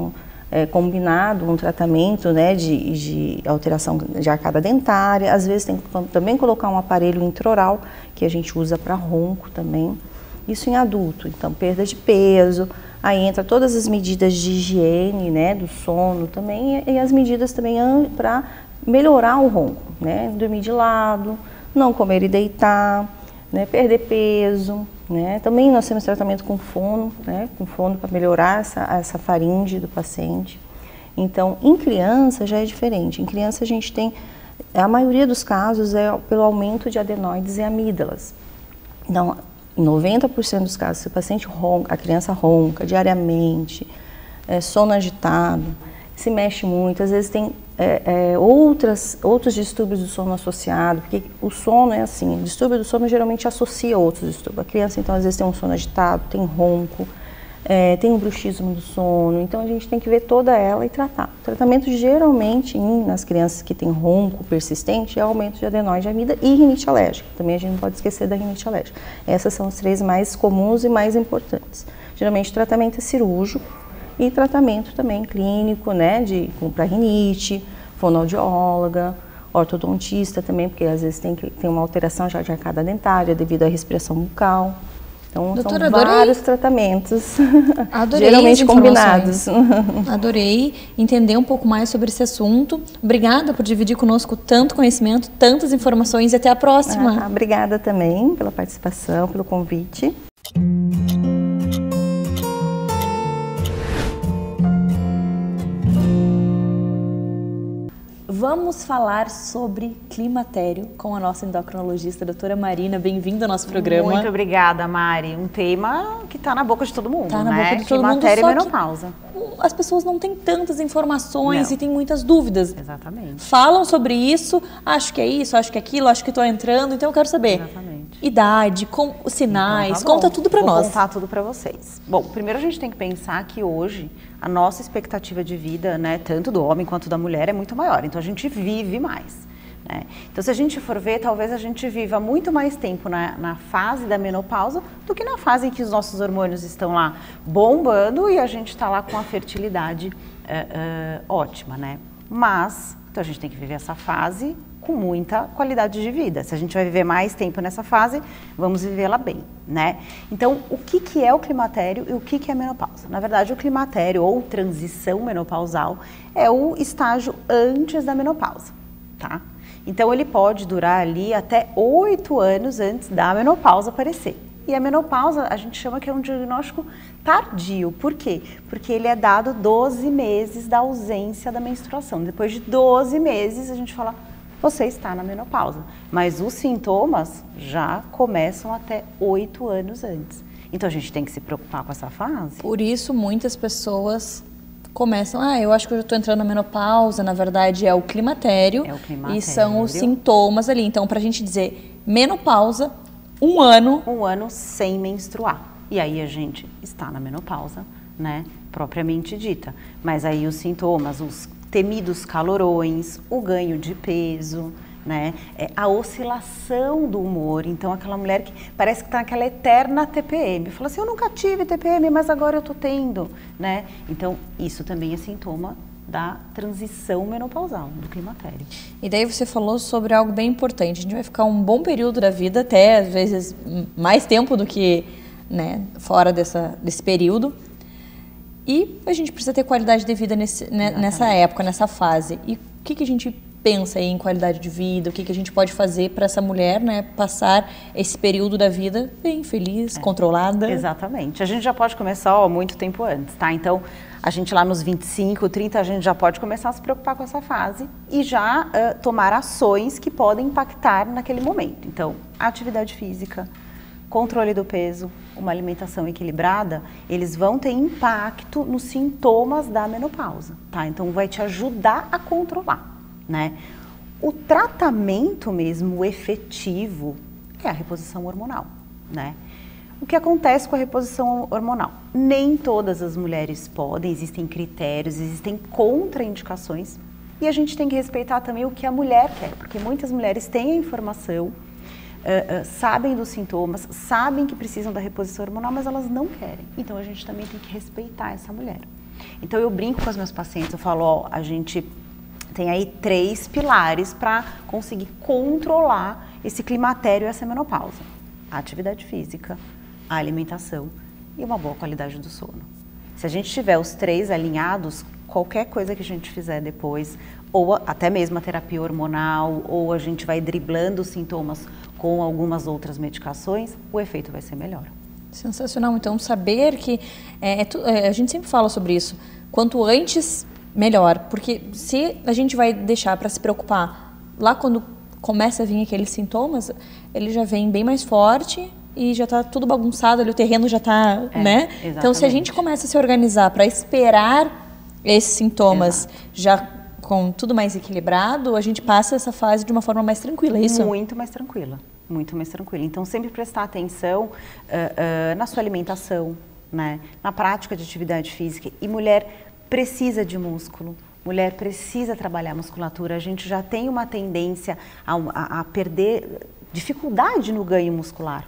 combinado um tratamento, né, de alteração de arcada dentária. Às vezes tem que também colocar um aparelho intraoral, que a gente usa para ronco também. Isso em adulto, então perda de peso, aí entra todas as medidas de higiene, né, do sono também, e as medidas também para melhorar o ronco, né, dormir de lado, não comer e deitar, né, perder peso, né. Também nós temos tratamento com fono, né, com fono para melhorar essa faringe do paciente. Então, em criança já é diferente. Em criança a gente tem, a maioria dos casos é pelo aumento de adenoides e amígdalas. Então, em 90% dos casos, se o paciente ronca, a criança ronca diariamente, sono agitado, se mexe muito, às vezes tem outros distúrbios do sono associados, porque o sono é assim, o distúrbio do sono geralmente associa a outros distúrbios. A criança, então, às vezes tem um sono agitado, tem ronco, tem um bruxismo do sono, então a gente tem que ver toda ela e tratar. O tratamento geralmente nas crianças que têm ronco persistente é aumento de adenoide, amígdala e rinite alérgica. Também a gente não pode esquecer da rinite alérgica. Essas são as 3 mais comuns e mais importantes. Geralmente o tratamento é cirúrgico e tratamento também clínico, né, para rinite, fonoaudióloga, ortodontista também, porque às vezes tem uma alteração já de arcada dentária devido à respiração bucal. Então, doutora, são vários tratamentos, adorei geralmente combinados. Adorei entender um pouco mais sobre esse assunto. Obrigada por dividir conosco tanto conhecimento, tantas informações e até a próxima. Obrigada também pela participação, pelo convite. Vamos falar sobre climatério com a nossa endocrinologista, doutora Marina. Bem-vinda ao nosso programa. Muito obrigada, Mari. Um tema que está na boca de todo mundo, tá na né? boca de todo mundo, climatério só e menopausa. As pessoas não têm tantas informações Não. e têm muitas dúvidas. Exatamente. Falam sobre isso, acho que é isso, acho que é aquilo, acho que estou entrando, então eu quero saber. Exatamente. Idade, os sinais, Então, tá bom. conta tudo para nós. Vou contar tudo para vocês. Bom, primeiro a gente tem que pensar que hoje a nossa expectativa de vida, né, tanto do homem quanto da mulher, é muito maior. Então a gente vive mais. Né? Então, se a gente for ver, talvez a gente viva muito mais tempo na fase da menopausa do que na fase em que os nossos hormônios estão lá bombando e a gente está lá com a fertilidade ótima, né? Mas, então a gente tem que viver essa fase com muita qualidade de vida. Se a gente vai viver mais tempo nessa fase, vamos vivê-la bem, né? Então, o que é o climatério e o que é a menopausa? Na verdade, o climatério ou transição menopausal é o estágio antes da menopausa, tá? Então, ele pode durar ali até 8 anos antes da menopausa aparecer. E a menopausa, a gente chama que é um diagnóstico tardio. Por quê? Porque ele é dado 12 meses da ausência da menstruação. Depois de 12 meses, a gente fala, você está na menopausa. Mas os sintomas já começam até 8 anos antes. Então, a gente tem que se preocupar com essa fase. Por isso, muitas pessoas começam, eu acho que eu já estou entrando na menopausa, na verdade é o climatério. É o climatério. E são os sintomas ali. Então, para a gente dizer menopausa, 1 ano. 1 ano sem menstruar. E aí a gente está na menopausa, né, propriamente dita. Mas aí os sintomas, os temidos calorões, o ganho de peso, né, a oscilação do humor. Então, aquela mulher que parece que está naquela eterna TPM. Fala assim, eu nunca tive TPM, mas agora eu estou tendo, né? Então, isso também é sintoma da transição menopausal, do climatério. E daí você falou sobre algo bem importante. A gente vai ficar um bom período da vida, até às vezes mais tempo do que, né, fora desse período. E a gente precisa ter qualidade de vida nessa época, nessa fase. E o que a gente pensa aí em qualidade de vida, o que a gente pode fazer para essa mulher, né, passar esse período da vida bem feliz, controlada? Exatamente. A gente já pode começar muito tempo antes, tá? Então, a gente lá nos 25, 30, a gente já pode começar a se preocupar com essa fase e já tomar ações que podem impactar naquele momento. Então, atividade física, controle do peso, uma alimentação equilibrada, eles vão ter impacto nos sintomas da menopausa, tá? Então, vai te ajudar a controlar, né? O tratamento mesmo, o efetivo, é a reposição hormonal, né? O que acontece com a reposição hormonal? Nem todas as mulheres podem, existem critérios, existem contraindicações e a gente tem que respeitar também o que a mulher quer, porque muitas mulheres têm a informação, sabem dos sintomas, sabem que precisam da reposição hormonal, mas elas não querem. Então, a gente também tem que respeitar essa mulher. Então, eu brinco com os meus pacientes, eu falo, ó, a gente tem aí 3 pilares para conseguir controlar esse climatério e essa menopausa. A atividade física, a alimentação e uma boa qualidade do sono. Se a gente tiver os 3 alinhados, qualquer coisa que a gente fizer depois, ou até mesmo a terapia hormonal, ou a gente vai driblando os sintomas com algumas outras medicações, o efeito vai ser melhor. Sensacional. Então, saber que... a gente sempre fala sobre isso. Quanto antes, melhor. Porque se a gente vai deixar para se preocupar lá quando começa a vir aqueles sintomas, ele já vem bem mais forte e já está tudo bagunçado, ali o terreno já está, né? Exatamente. Então, se a gente começa a se organizar para esperar esses sintomas já com tudo mais equilibrado, a gente passa essa fase de uma forma mais tranquila, é isso? Muito mais tranquila, muito mais tranquila. Então, sempre prestar atenção na sua alimentação, né? Na prática de atividade física. E mulher precisa de músculo. Mulher precisa trabalhar musculatura, a gente já tem uma tendência a perder dificuldade no ganho muscular,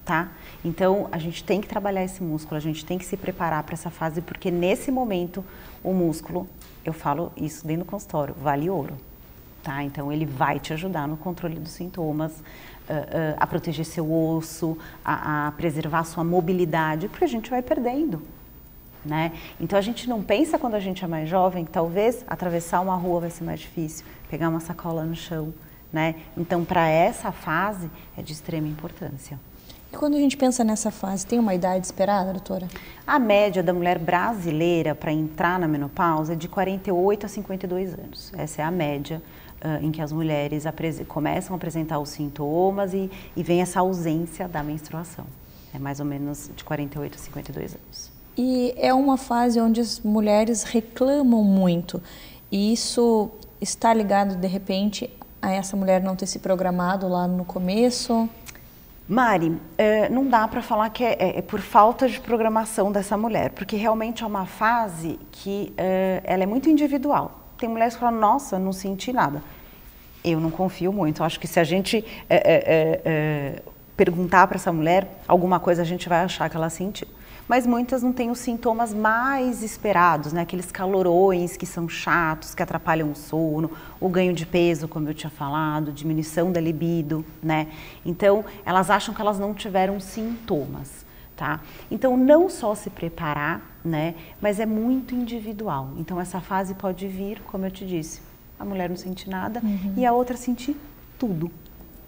tá? Então, a gente tem que trabalhar esse músculo, a gente tem que se preparar para essa fase, porque nesse momento, o músculo, eu falo isso dentro do consultório, vale ouro, tá? Então, ele vai te ajudar no controle dos sintomas, a proteger seu osso, a preservar sua mobilidade, porque a gente vai perdendo. Né? Então a gente não pensa quando a gente é mais jovem que talvez atravessar uma rua vai ser mais difícil, pegar uma sacola no chão, né? Então para essa fase é de extrema importância. E quando a gente pensa nessa fase, tem uma idade esperada, doutora? A média da mulher brasileira para entrar na menopausa é de 48 a 52 anos. Essa é a média em que as mulheres começam a apresentar os sintomas e vem essa ausência da menstruação. É mais ou menos de 48 a 52 anos. E é uma fase onde as mulheres reclamam muito. E isso está ligado, de repente, a essa mulher não ter se programado lá no começo? Mari, não dá para falar que é por falta de programação dessa mulher, porque realmente é uma fase que ela é muito individual. Tem mulheres que falam, nossa, não senti nada. Eu não confio muito. Eu acho que se a gente perguntar para essa mulher, alguma coisa a gente vai achar que ela sentiu. Mas muitas não têm os sintomas mais esperados, né? Aqueles calorões que são chatos, que atrapalham o sono, o ganho de peso, como eu tinha falado, diminuição da libido, né? Então, elas acham que elas não tiveram sintomas, tá? Então, não só se preparar, né? Mas é muito individual. Então, essa fase pode vir, como eu te disse, a mulher não sente nada e a outra sentir tudo.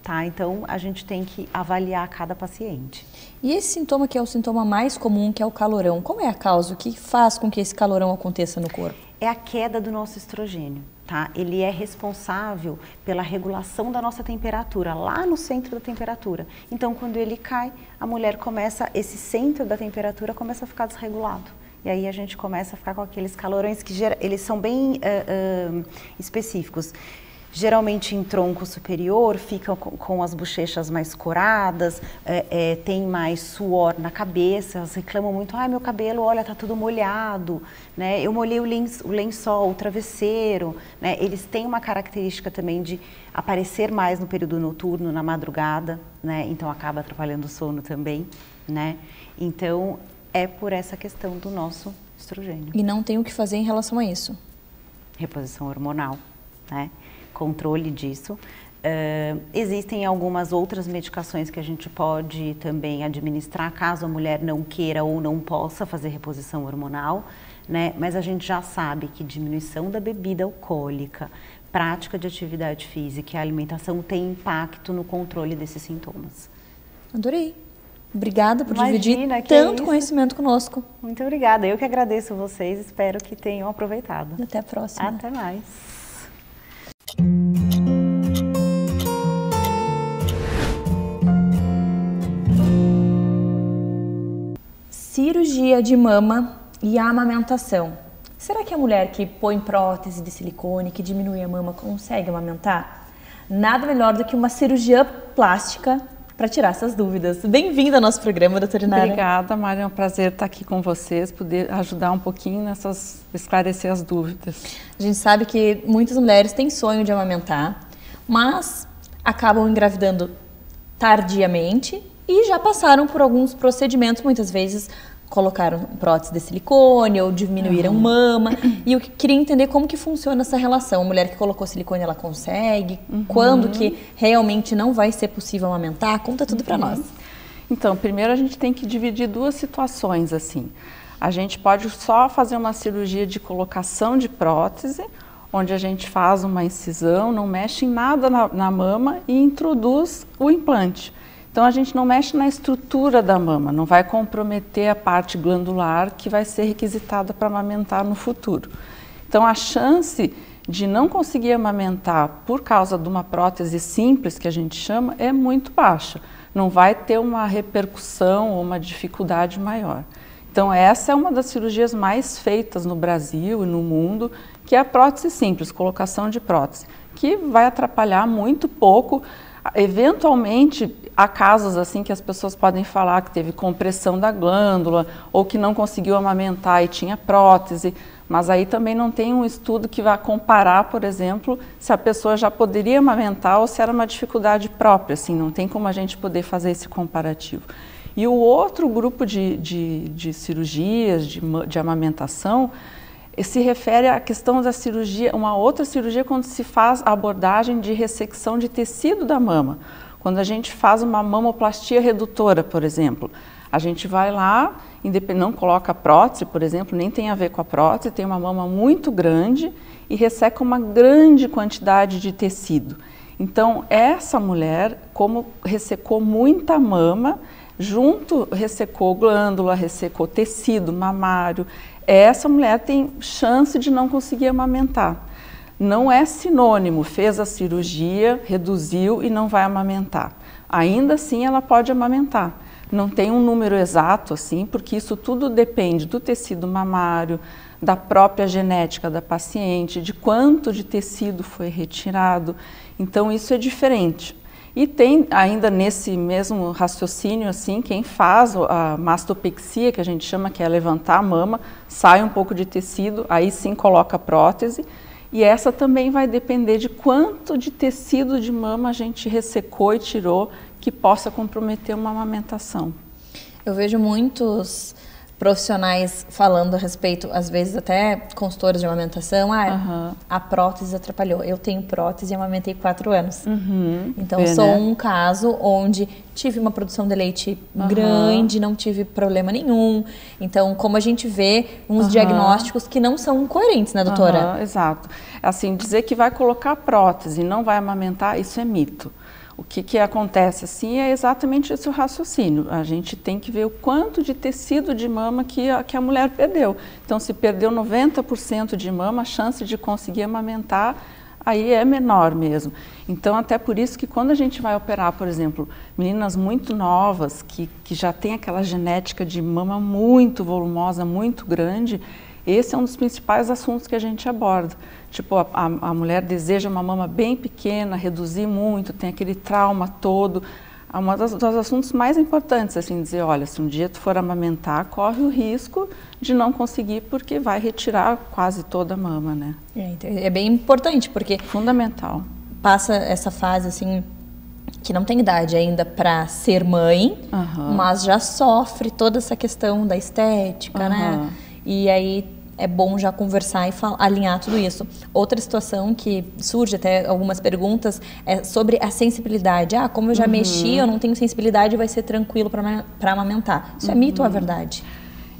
Tá? Então, a gente tem que avaliar cada paciente. E esse sintoma que é o sintoma mais comum, que é o calorão, qual é a causa? O que faz com que esse calorão aconteça no corpo? É a queda do nosso estrogênio, tá? Ele é responsável pela regulação da nossa temperatura, lá no centro da temperatura. Então, quando ele cai, a mulher começa, esse centro da temperatura começa a ficar desregulado. E aí a gente começa a ficar com aqueles calorões que eles são bem específicos. Geralmente em tronco superior, ficam com as bochechas mais coradas, tem mais suor na cabeça, elas reclamam muito, ai meu cabelo, olha, tá tudo molhado, né? Eu molhei o lençol, o travesseiro, né? Eles têm uma característica também de aparecer mais no período noturno, na madrugada, né? Então acaba atrapalhando o sono também, né? Então é por essa questão do nosso estrogênio. E não tem o que fazer em relação a isso? Reposição hormonal, né? Controle disso. Existem algumas outras medicações que a gente pode também administrar caso a mulher não queira ou não possa fazer reposição hormonal, né? Mas a gente já sabe que diminuição da bebida alcoólica, prática de atividade física e a alimentação tem impacto no controle desses sintomas. Adorei. Obrigada por Imagina, dividir que tanto é conhecimento conosco. Muito obrigada. Eu que agradeço vocês. Espero que tenham aproveitado. Até a próxima. Até mais. Cirurgia de mama e a amamentação. Será que a mulher que põe prótese de silicone, que diminui a mama, consegue amamentar? Nada melhor do que uma cirurgia plástica para tirar essas dúvidas. Bem-vinda ao nosso programa, doutora Inara. Obrigada, Mari. É um prazer estar aqui com vocês, poder ajudar um pouquinho esclarecer as dúvidas. A gente sabe que muitas mulheres têm sonho de amamentar, mas acabam engravidando tardiamente e já passaram por alguns procedimentos, muitas vezes colocaram prótese de silicone ou diminuíram mama. E eu queria entender como que funciona essa relação. A mulher que colocou silicone, ela consegue? Quando que realmente não vai ser possível amamentar? Conta tudo pra nós. Então, primeiro a gente tem que dividir duas situações assim. A gente pode só fazer uma cirurgia de colocação de prótese, onde a gente faz uma incisão, não mexe em nada na mama e introduz o implante. Então, a gente não mexe na estrutura da mama, não vai comprometer a parte glandular que vai ser requisitada para amamentar no futuro. Então, a chance de não conseguir amamentar por causa de uma prótese simples, que a gente chama, é muito baixa. Não vai ter uma repercussão ou uma dificuldade maior. Então, essa é uma das cirurgias mais feitas no Brasil e no mundo, que é a prótese simples, colocação de prótese, que vai atrapalhar muito pouco. Eventualmente, há casos assim que as pessoas podem falar que teve compressão da glândula ou que não conseguiu amamentar e tinha prótese, mas aí também não tem um estudo que vá comparar, por exemplo, se a pessoa já poderia amamentar ou se era uma dificuldade própria, assim, não tem como a gente poder fazer esse comparativo. E o outro grupo de cirurgias, de amamentação, se refere à questão da cirurgia, uma outra cirurgia quando se faz a abordagem de ressecção de tecido da mama. Quando a gente faz uma mamoplastia redutora, por exemplo, a gente vai lá, não coloca prótese, por exemplo, nem tem a ver com a prótese, tem uma mama muito grande e resseca uma grande quantidade de tecido. Então, essa mulher, como ressecou muita mama, ressecou glândula, ressecou tecido mamário, essa mulher tem chance de não conseguir amamentar. Não é sinônimo, fez a cirurgia, reduziu e não vai amamentar. Ainda assim ela pode amamentar. Não tem um número exato assim, porque isso tudo depende do tecido mamário, da própria genética da paciente, de quanto de tecido foi retirado. Então isso é diferente. E tem ainda nesse mesmo raciocínio, assim, quem faz a mastopexia, que a gente chama, que é levantar a mama, sai um pouco de tecido, aí sim coloca prótese, e essa também vai depender de quanto de tecido de mama a gente ressecou e tirou que possa comprometer uma amamentação. Eu vejo muitos profissionais falando a respeito, às vezes até consultores de amamentação, a prótese atrapalhou. Eu tenho prótese e amamentei 4 anos. Então, sou um caso onde tive uma produção de leite grande, não tive problema nenhum. Então, como a gente vê uns diagnósticos que não são coerentes, né, doutora? Exato. Assim, dizer que vai colocar prótese e não vai amamentar, isso é mito. O que acontece assim é exatamente esse o raciocínio. A gente tem que ver o quanto de tecido de mama que a mulher perdeu. Então, se perdeu 90% de mama, a chance de conseguir amamentar aí é menor mesmo. Então, até por isso que quando a gente vai operar, por exemplo, meninas muito novas, que já tem aquela genética de mama muito volumosa, muito grande, esse é um dos principais assuntos que a gente aborda. Tipo, a mulher deseja uma mama bem pequena, reduzir muito, tem aquele trauma todo. É um dos assuntos mais importantes, assim, dizer, olha, se um dia tu for amamentar, corre o risco de não conseguir, porque vai retirar quase toda a mama, né? É bem importante, porque... Fundamental. Passa essa fase, assim, que não tem idade ainda para ser mãe, mas já sofre toda essa questão da estética, né? E aí é bom já conversar e alinhar tudo isso. Outra situação que surge, até algumas perguntas, é sobre a sensibilidade. Como eu já mexi, eu não tenho sensibilidade, vai ser tranquilo para amamentar. Isso é mito ou é verdade?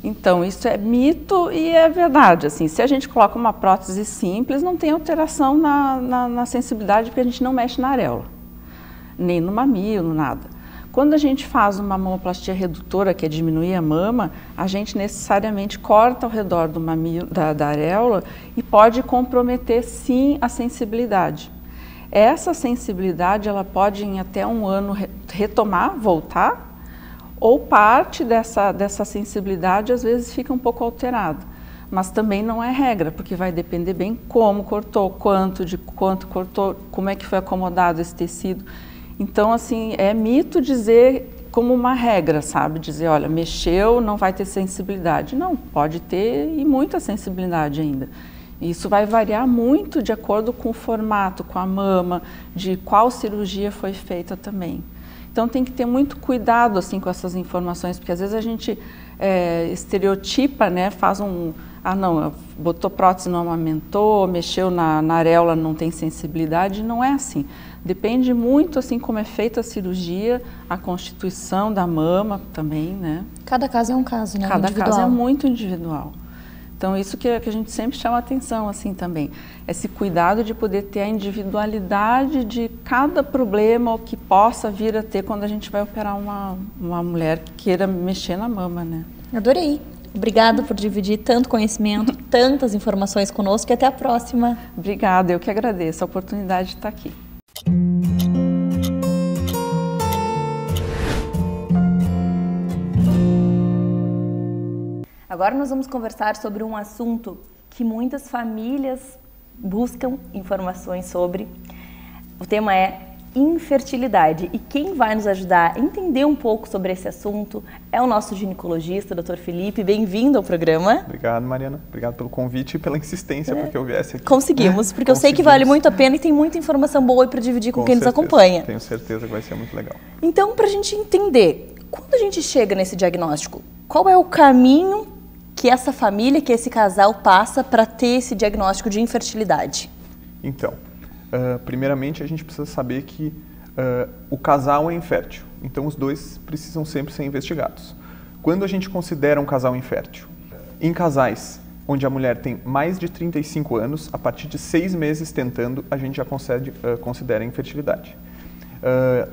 Então, isso é mito e é verdade. Assim, se a gente coloca uma prótese simples, não tem alteração na sensibilidade, porque a gente não mexe na areola, nem no mamilo, nada. Quando a gente faz uma mamoplastia redutora, que é diminuir a mama, a gente necessariamente corta ao redor do mamilo, da areola, e pode comprometer, sim, a sensibilidade. Essa sensibilidade, ela pode em até um ano retomar, voltar, ou parte dessa sensibilidade às vezes fica um pouco alterada. Mas também não é regra, porque vai depender bem como cortou, quanto cortou, como é que foi acomodado esse tecido. Então, assim, é mito dizer como uma regra, sabe? Dizer, olha, mexeu, não vai ter sensibilidade. Não, pode ter e muita sensibilidade ainda. Isso vai variar muito de acordo com o formato, com a mama, de qual cirurgia foi feita também. Então tem que ter muito cuidado assim com essas informações, porque às vezes a gente estereotipa, né? Faz não, botou prótese, não amamentou, mexeu na areola, não tem sensibilidade. Não é assim. Depende muito assim como é feita a cirurgia, a constituição da mama também, né? Cada caso é um caso, né? Cada individual. caso é muito individual. Então, isso que a gente sempre chama atenção, assim, também. Esse cuidado de poder ter a individualidade de cada problema que possa vir a ter quando a gente vai operar uma mulher que queira mexer na mama, né? Adorei. Obrigada por dividir tanto conhecimento, tantas informações conosco e até a próxima. Obrigada, eu que agradeço a oportunidade de estar aqui. Agora nós vamos conversar sobre um assunto que muitas famílias buscam informações sobre. O tema é infertilidade e quem vai nos ajudar a entender um pouco sobre esse assunto é o nosso ginecologista, Dr. Felipe. Bem-vindo ao programa. Obrigado, Mariana. Obrigado pelo convite e pela insistência para que eu viesse aqui. Conseguimos, porque eu sei que vale muito a pena e tem muita informação boa para dividir com quem nos acompanha. Tenho certeza que vai ser muito legal. Então, para a gente entender, quando a gente chega nesse diagnóstico, qual é o caminho que essa família, que esse casal passa para ter esse diagnóstico de infertilidade? Então, primeiramente a gente precisa saber que o casal é infértil, então os dois precisam sempre ser investigados. Quando a gente considera um casal infértil? Em casais onde a mulher tem mais de 35 anos, a partir de 6 meses tentando, a gente já considera infertilidade.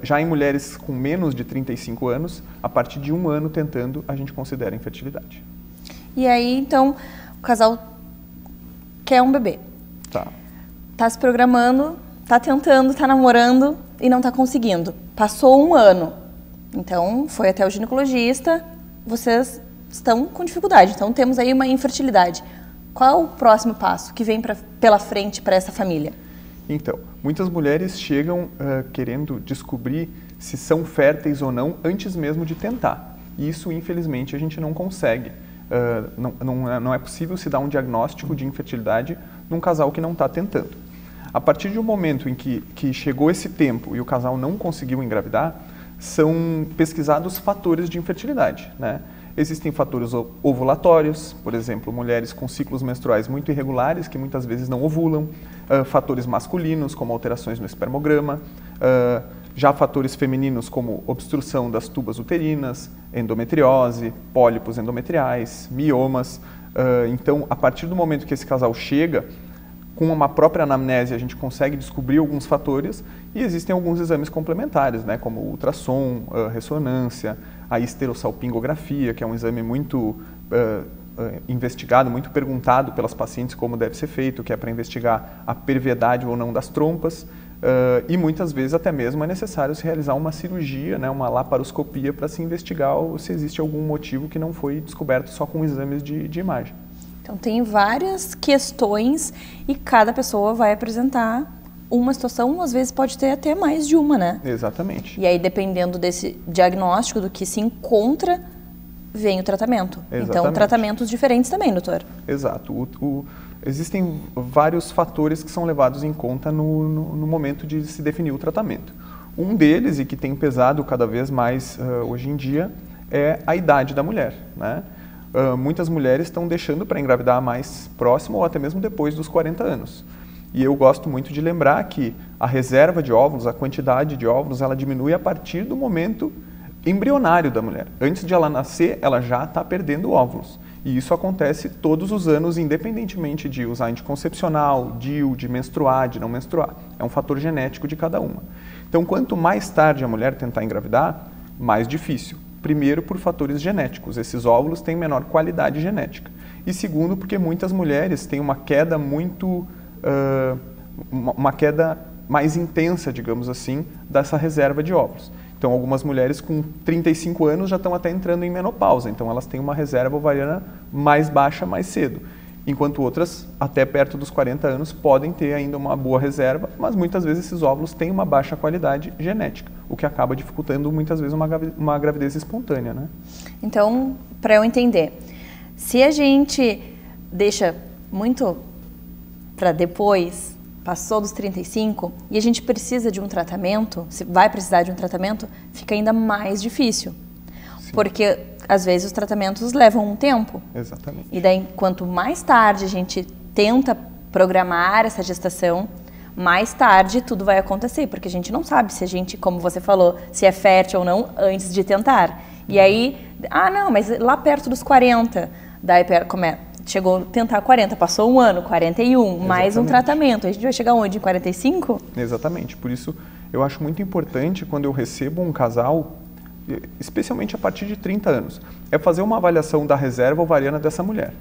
Já em mulheres com menos de 35 anos, a partir de 1 ano tentando, a gente considera infertilidade. E aí, então, o casal quer um bebê. Tá se programando, tá tentando, tá namorando e não tá conseguindo. Passou 1 ano. Então, foi até o ginecologista, vocês estão com dificuldade. Então, temos aí uma infertilidade. Qual é o próximo passo que vem pela frente para essa família? Então, muitas mulheres chegam querendo descobrir se são férteis ou não antes mesmo de tentar. E isso, infelizmente, a gente não consegue. Não é possível se dar um diagnóstico de infertilidade num casal que não está tentando. A partir de um momento em que chegou esse tempo e o casal não conseguiu engravidar, são pesquisados fatores de infertilidade, né? Existem fatores ovulatórios, por exemplo, mulheres com ciclos menstruais muito irregulares, que muitas vezes não ovulam, fatores masculinos, como alterações no espermograma, já fatores femininos como obstrução das tubas uterinas, endometriose, pólipos endometriais, miomas. Então, a partir do momento que esse casal chega, com uma própria anamnese a gente consegue descobrir alguns fatores e existem alguns exames complementares, né, como ultrassom, ressonância, a esterossalpingografia, que é um exame muito investigado, muito perguntado pelas pacientes como deve ser feito, que é para investigar a perviedade ou não das trompas. E muitas vezes até mesmo é necessário se realizar uma cirurgia, né, uma laparoscopia para se investigar se existe algum motivo que não foi descoberto só com exames de imagem. Então tem várias questões e cada pessoa vai apresentar uma situação, às vezes pode ter até mais de uma, né? Exatamente. E aí dependendo desse diagnóstico, do que se encontra, vem o tratamento. Exatamente. Então tratamentos diferentes também, doutor. Exato. Existem vários fatores que são levados em conta no momento de se definir o tratamento. Um deles, e que tem pesado cada vez mais hoje em dia, é a idade da mulher, né? Muitas mulheres estão deixando para engravidar mais próximo ou até mesmo depois dos 40 anos. E eu gosto muito de lembrar que a reserva de óvulos, a quantidade de óvulos, ela diminui a partir do momento embrionário da mulher. Antes de ela nascer, ela já está perdendo óvulos. E isso acontece todos os anos, independentemente de usar anticoncepcional, DIU, de menstruar, de não menstruar. É um fator genético de cada uma. Então, quanto mais tarde a mulher tentar engravidar, mais difícil. Primeiro, por fatores genéticos. Esses óvulos têm menor qualidade genética. E segundo, porque muitas mulheres têm uma queda uma queda mais intensa, digamos assim, dessa reserva de óvulos. Então, algumas mulheres com 35 anos já estão até entrando em menopausa. Então, elas têm uma reserva ovariana mais baixa mais cedo. Enquanto outras, até perto dos 40 anos, podem ter ainda uma boa reserva, mas muitas vezes esses óvulos têm uma baixa qualidade genética, o que acaba dificultando muitas vezes uma gravidez espontânea, né? Então, para eu entender, se a gente deixa muito para depois, passou dos 35, e a gente precisa de um tratamento, se vai precisar de um tratamento, fica ainda mais difícil. Sim. Porque, às vezes, os tratamentos levam um tempo. Exatamente. E daí, quanto mais tarde a gente tenta programar essa gestação, mais tarde tudo vai acontecer, porque a gente não sabe se a gente, como você falou, se é fértil ou não antes de tentar. E aí, não, mas lá perto dos 40, daí chegou a tentar 40, passou um ano, 41, exatamente, mais um tratamento. A gente vai chegar onde? Em 45? Exatamente. Por isso, eu acho muito importante quando eu recebo um casal, especialmente a partir de 30 anos, é fazer uma avaliação da reserva ovariana dessa mulher.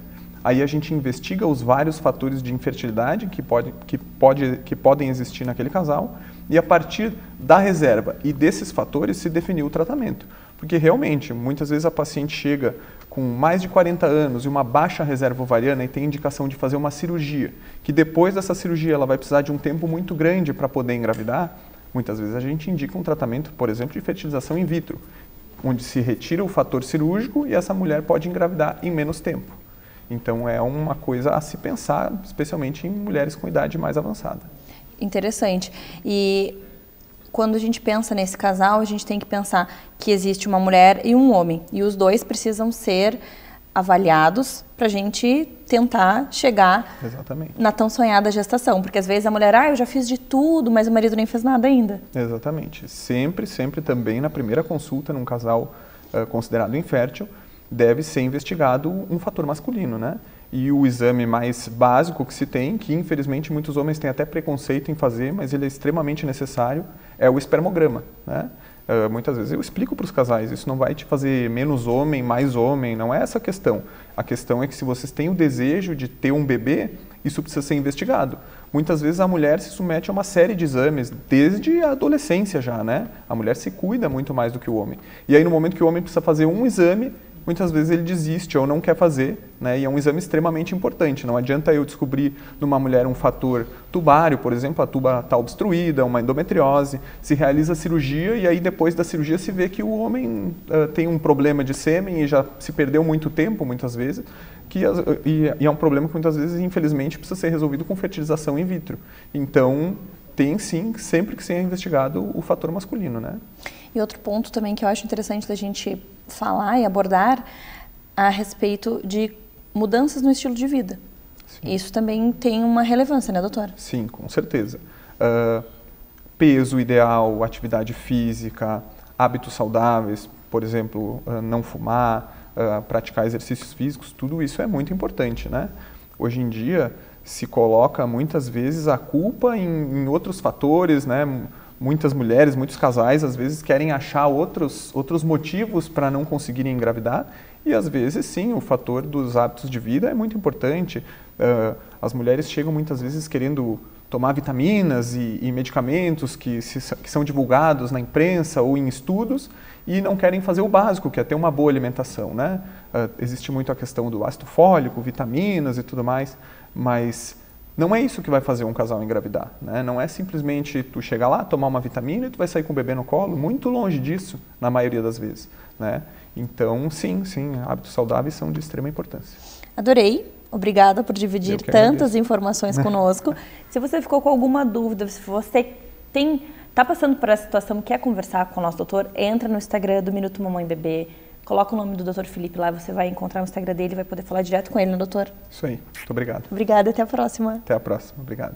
Aí a gente investiga os vários fatores de infertilidade que podem existir naquele casal e a partir da reserva e desses fatores se definiu o tratamento. Porque realmente, muitas vezes a paciente chega com mais de 40 anos e uma baixa reserva ovariana e tem indicação de fazer uma cirurgia, que depois dessa cirurgia ela vai precisar de um tempo muito grande para poder engravidar, muitas vezes a gente indica um tratamento, por exemplo, de fertilização in vitro, onde se retira o fator cirúrgico e essa mulher pode engravidar em menos tempo. Então é uma coisa a se pensar, especialmente em mulheres com idade mais avançada. Interessante. E quando a gente pensa nesse casal, a gente tem que pensar que existe uma mulher e um homem. E os dois precisam ser avaliados para a gente tentar chegar Exatamente. Na tão sonhada gestação. Porque às vezes a mulher, eu já fiz de tudo, mas o marido nem fez nada ainda. Exatamente. Sempre também na primeira consulta num casal considerado infértil, deve ser investigado um fator masculino, né? E o exame mais básico que se tem, que infelizmente muitos homens têm até preconceito em fazer, mas ele é extremamente necessário, é o espermograma, né? Muitas vezes eu explico para os casais, isso não vai te fazer menos homem, mais homem, não é essa a questão. A questão é que se vocês têm o desejo de ter um bebê, isso precisa ser investigado. Muitas vezes a mulher se submete a uma série de exames, desde a adolescência já, né? A mulher se cuida muito mais do que o homem. E aí no momento que o homem precisa fazer um exame, muitas vezes ele desiste ou não quer fazer, né? E é um exame extremamente importante. Não adianta eu descobrir numa mulher um fator tubário, por exemplo, a tuba está obstruída, uma endometriose, se realiza a cirurgia e aí depois da cirurgia se vê que o homem tem um problema de sêmen e já se perdeu muito tempo, muitas vezes, e é um problema que muitas vezes, infelizmente, precisa ser resolvido com fertilização in vitro. Então, tem sim, sempre que ser investigado o fator masculino, né? E outro ponto também que eu acho interessante da gente falar e abordar a respeito de mudanças no estilo de vida. Sim. Isso também tem uma relevância, né, doutora? Sim, com certeza. Peso ideal, atividade física, hábitos saudáveis, por exemplo, não fumar, praticar exercícios físicos, tudo isso é muito importante, né? Hoje em dia se coloca muitas vezes a culpa em outros fatores, né? Muitas mulheres, muitos casais, às vezes querem achar outros motivos para não conseguirem engravidar e, às vezes, sim, o fator dos hábitos de vida é muito importante. As mulheres chegam muitas vezes querendo tomar vitaminas e medicamentos que são divulgados na imprensa ou em estudos e não querem fazer o básico, que é ter uma boa alimentação, né? Existe muito a questão do ácido fólico, vitaminas e tudo mais, mas não é isso que vai fazer um casal engravidar, né? Não é simplesmente tu chegar lá, tomar uma vitamina e tu vai sair com o bebê no colo, muito longe disso, na maioria das vezes, né? Então, sim, hábitos saudáveis são de extrema importância. Adorei, obrigada por dividir tantas informações conosco. Se você ficou com alguma dúvida, se você está passando por essa situação, quer conversar com o nosso doutor, entra no Instagram do Minuto Mamãe Bebê, coloca o nome do Dr. Felipe lá, você vai encontrar o Instagram dele e vai poder falar direto com ele, né, doutor? Isso aí. Muito obrigado. Obrigada, até a próxima. Até a próxima. Obrigado.